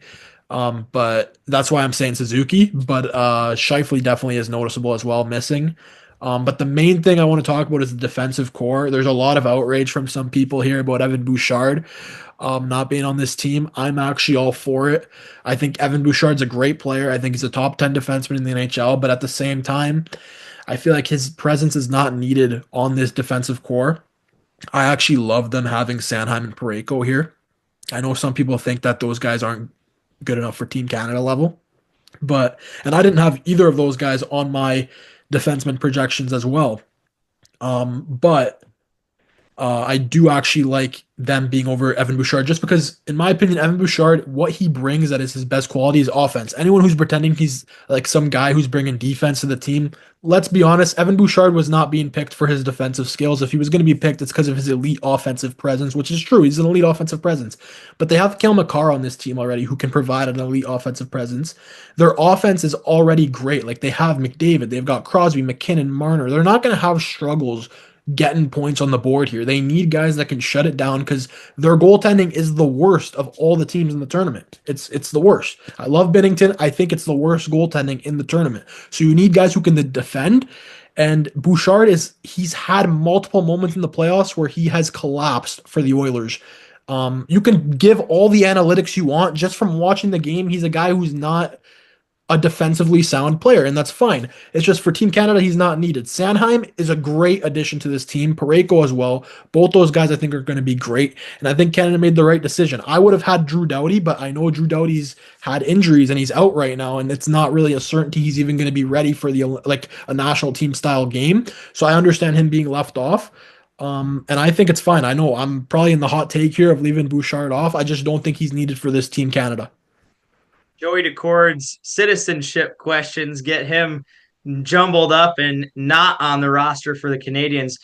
Speaker 8: But that's why I'm saying Suzuki. But Scheifele definitely is noticeable as well, missing. But the main thing I want to talk about is the defensive core. There's a lot of outrage from some people here about Evan Bouchard not being on this team. I'm actually all for it. I think Evan Bouchard's a great player. I think he's a top 10 defenseman in the NHL, but at the same time, I feel like his presence is not needed on this defensive core. I actually love them having Sanheim and Parayko here. I know some people think that those guys aren't good enough for Team Canada level, and I didn't have either of those guys on my defenseman projections as well. But I do actually like them being over Evan Bouchard just because, in my opinion, Evan Bouchard, what he brings that is his best quality is offense. Anyone who's pretending he's like some guy who's bringing defense to the team, let's be honest, Evan Bouchard was not being picked for his defensive skills. If he was going to be picked, it's because of his elite offensive presence, which is true. He's an elite offensive presence. But they have Cale Makar on this team already who can provide an elite offensive presence. Their offense is already great. Like, they have McDavid, they've got Crosby, McKinnon, Marner. They're not going to have struggles getting points on the board here. They need guys that can shut it down because their goaltending is the worst of all the teams in the tournament. It's the worst. I love Binnington. I think it's the worst goaltending in the tournament. So you need guys who can defend. And Bouchard he's had multiple moments in the playoffs where he has collapsed for the Oilers. You can give all the analytics you want just from watching the game. He's a guy who's not a defensively sound player, and that's fine. It's just for Team Canada, he's not needed. Sanheim is a great addition to this team. Parayko as well. Both those guys I think are going to be great, and I think Canada made the right decision. I would have had Drew Doughty, but I know Drew Doughty's had injuries and he's out right now, and it's not really a certainty he's even going to be ready for a national team style game. So I understand him being left off. And I think it's fine. I know I'm probably in the hot take here of leaving Bouchard off. I just don't think he's needed for this Team Canada.
Speaker 6: Joey DeCord's citizenship questions get him jumbled up and not on the roster for the Canadians.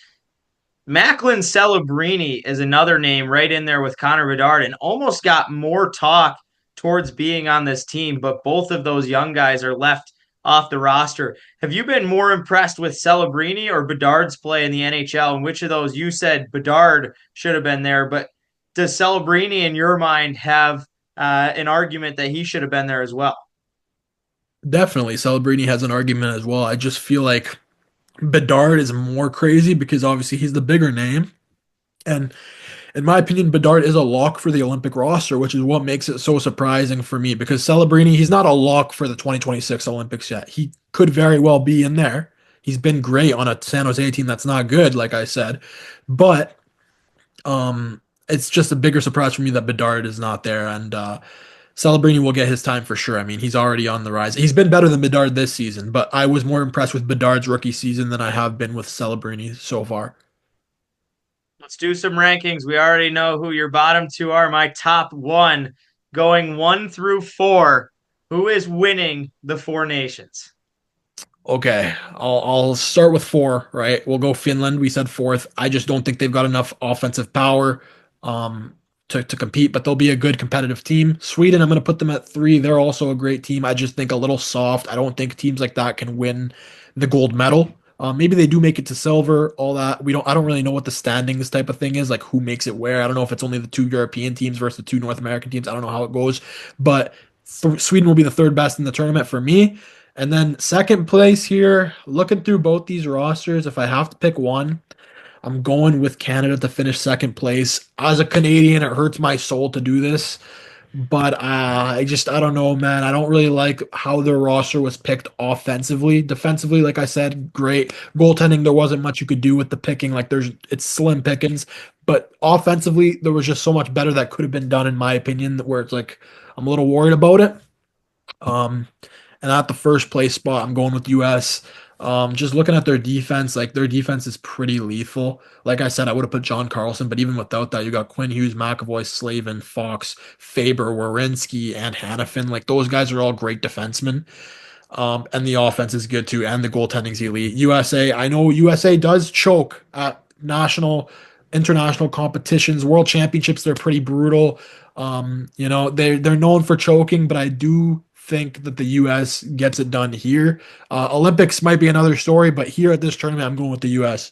Speaker 6: Macklin Celebrini is another name right in there with Connor Bedard and almost got more talk towards being on this team, but both of those young guys are left off the roster. Have you been more impressed with Celebrini or Bedard's play in the NHL? And which of those? You said Bedard should have been there, but does Celebrini in your mind have an argument that he should have been there as well?
Speaker 8: Definitely. Celebrini has an argument as well. I just feel like Bedard is more crazy because obviously he's the bigger name. And in my opinion, Bedard is a lock for the Olympic roster, which is what makes it so surprising for me because Celebrini, he's not a lock for the 2026 Olympics yet. He could very well be in there. He's been great on a San Jose team that's not good, like I said. But it's just a bigger surprise for me that Bedard is not there, and Celebrini will get his time for sure. I mean, he's already on the rise. He's been better than Bedard this season, but I was more impressed with Bedard's rookie season than I have been with Celebrini so far.
Speaker 6: Let's do some rankings. We already know who your bottom two are. My top one, going 1 through 4. Who is winning the Four Nations?
Speaker 8: Okay, I'll start with 4, right? We'll go Finland. We said 4th. I just don't think they've got enough offensive power to compete, but they'll be a good competitive team. Sweden, I'm going to put them at 3. They're also a great team. I just think a little soft. I don't think teams like that can win the gold medal. Maybe they do make it to silver, all that. I don't really know what the standings type of thing is, like who makes it where. I don't know if it's only the 2 European teams versus the 2 North American teams. I don't know how it goes, but Sweden will be the 3rd best in the tournament for me. And then 2nd place here, looking through both these rosters, if I have to pick one, I'm going with Canada to finish 2nd place. As a Canadian, it hurts my soul to do this, but I don't know, man. I don't really like how their roster was picked offensively. Defensively, like I said, great. Goaltending, there wasn't much you could do with the picking. It's slim pickings, but offensively, there was just so much better that could have been done, in my opinion, where it's like I'm a little worried about it. And at the 1st place spot, I'm going with US. Just looking at their defense, their defense is pretty lethal. Like I said, I would have put John Carlson, but even without that, you got Quinn Hughes, McAvoy, Slavin, Fox, Faber, Werenski, and Hanifin. Those guys are all great defensemen. And the offense is good too, and the goaltending's elite. USA, I know USA does choke at international competitions, world championships. They're pretty brutal. They're known for choking, but I do think that the U.S. gets it done here. Olympics might be another story, but here at this tournament, I'm going with the U.S.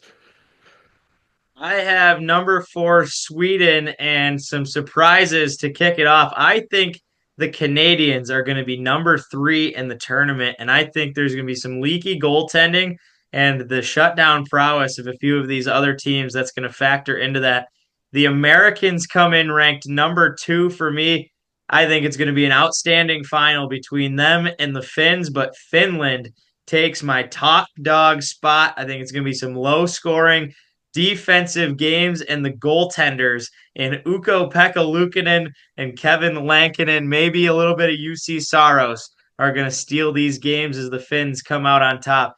Speaker 6: I have number 4 Sweden and some surprises to kick it off. I think the Canadians are going to be number 3 in the tournament, and I think there's going to be some leaky goaltending and the shutdown prowess of a few of these other teams that's going to factor into that. The Americans come in ranked number 2 for me. I think it's going to be an outstanding final between them and the Finns, but Finland takes my top dog spot. I think it's going to be some low scoring defensive games, and the goaltenders in Ukko-Pekka Luukkonen and Kevin Lankinen, maybe a little bit of UC Saros, are going to steal these games as the Finns come out on top.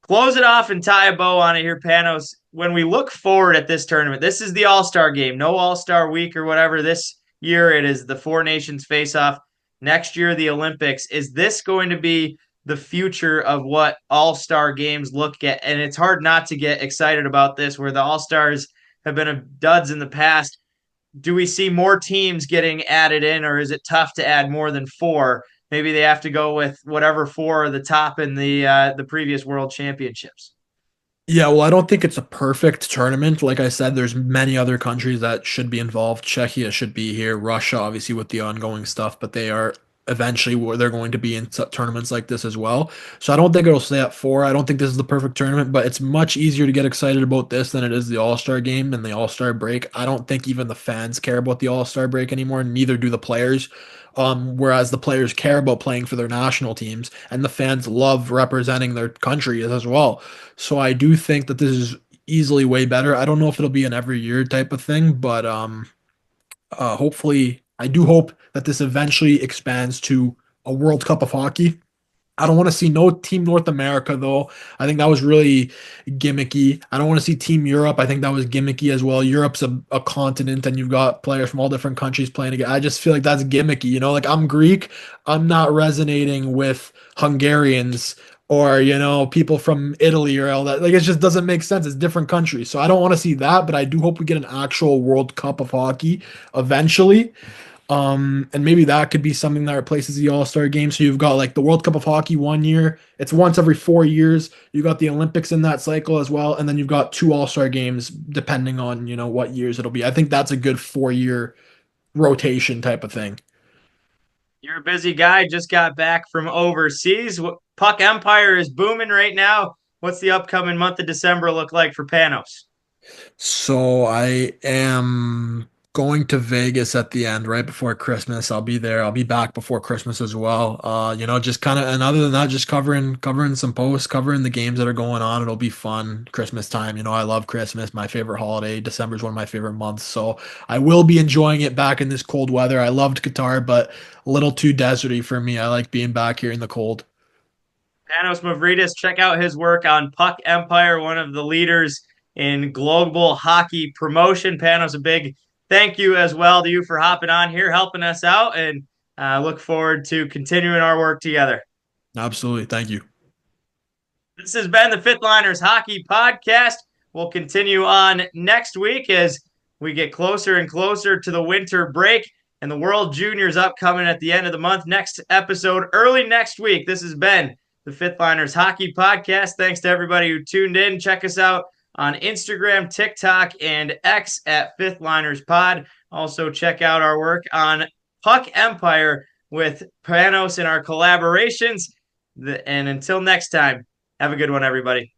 Speaker 6: Close it off and tie a bow on it here, Panos. When we look forward at this tournament, this is the All-Star game, no All-Star week or whatever. This year it is the Four Nations face-off. Next year, the Olympics. Is this going to be the future of what all-star games look at? And it's hard not to get excited about this, where the all-stars have been duds in the past. Do we see more teams getting added in, or is it tough to add more than 4? Maybe they have to go with whatever 4 are the top in the previous world championships.
Speaker 8: Yeah, well, I don't think it's a perfect tournament. Like I said, there's many other countries that should be involved. Czechia should be here. Russia, obviously, with the ongoing stuff, but they are eventually where they're going to be in tournaments like this as well. So I don't think it'll stay at 4. I don't think this is the perfect tournament, but it's much easier to get excited about this than it is the All-Star game and the All-Star break. I don't think even the fans care about the All-Star break anymore, neither do the players. Whereas the players care about playing for their national teams, and the fans love representing their country as well. So I do think that this is easily way better. I don't know if it'll be an every year type of thing, but hopefully, I do hope that this eventually expands to a World Cup of hockey. I don't want to see no Team North America, though. I think that was really gimmicky. I don't want to see Team Europe. I think that was gimmicky as well. Europe's a continent, and you've got players from all different countries playing together. I just feel like that's gimmicky. You know, like I'm Greek. I'm not resonating with Hungarians or, you know, people from Italy or all that. Like, it just doesn't make sense. It's different countries. So I don't want to see that, but I do hope we get an actual World Cup of hockey eventually. And maybe that could be something that replaces the All-Star game. So you've got like the World Cup of Hockey 1 year. It's once every 4 years. You got the Olympics in that cycle as well. And then you've got 2 All-Star games depending on, you know, what years it'll be. I think that's a good 4-year rotation type of thing.
Speaker 6: You're a busy guy, just got back from overseas. Puck Empire is booming right now. What's the upcoming month of December look like for Panos?
Speaker 8: So I am going to Vegas at the end, right before Christmas. I'll be there. I'll be back before Christmas as well. You know, just kind of, and other than that, just covering some posts, covering the games that are going on. It'll be fun. Christmas time. You know, I love Christmas, my favorite holiday. December is one of my favorite months. So I will be enjoying it back in this cold weather. I loved Qatar, but a little too deserty for me. I like being back here in the cold.
Speaker 6: Pangiotis Mavridis, check out his work on Puck Empire, one of the leaders in global hockey promotion. Panos, a big thank you as well to you for hopping on here, helping us out, and look forward to continuing our work together.
Speaker 8: Absolutely. Thank you.
Speaker 6: This has been the Fifth Liners Hockey Podcast. We'll continue on next week as we get closer and closer to the winter break and the World Juniors upcoming at the end of the month. Next episode early next week. This has been the Fifth Liners Hockey Podcast. Thanks to everybody who tuned in. Check us out on Instagram, TikTok, and X at Fifth Liners Pod. Also, check out our work on Puck Empire with Panos and our collaborations. And until next time, have a good one, everybody.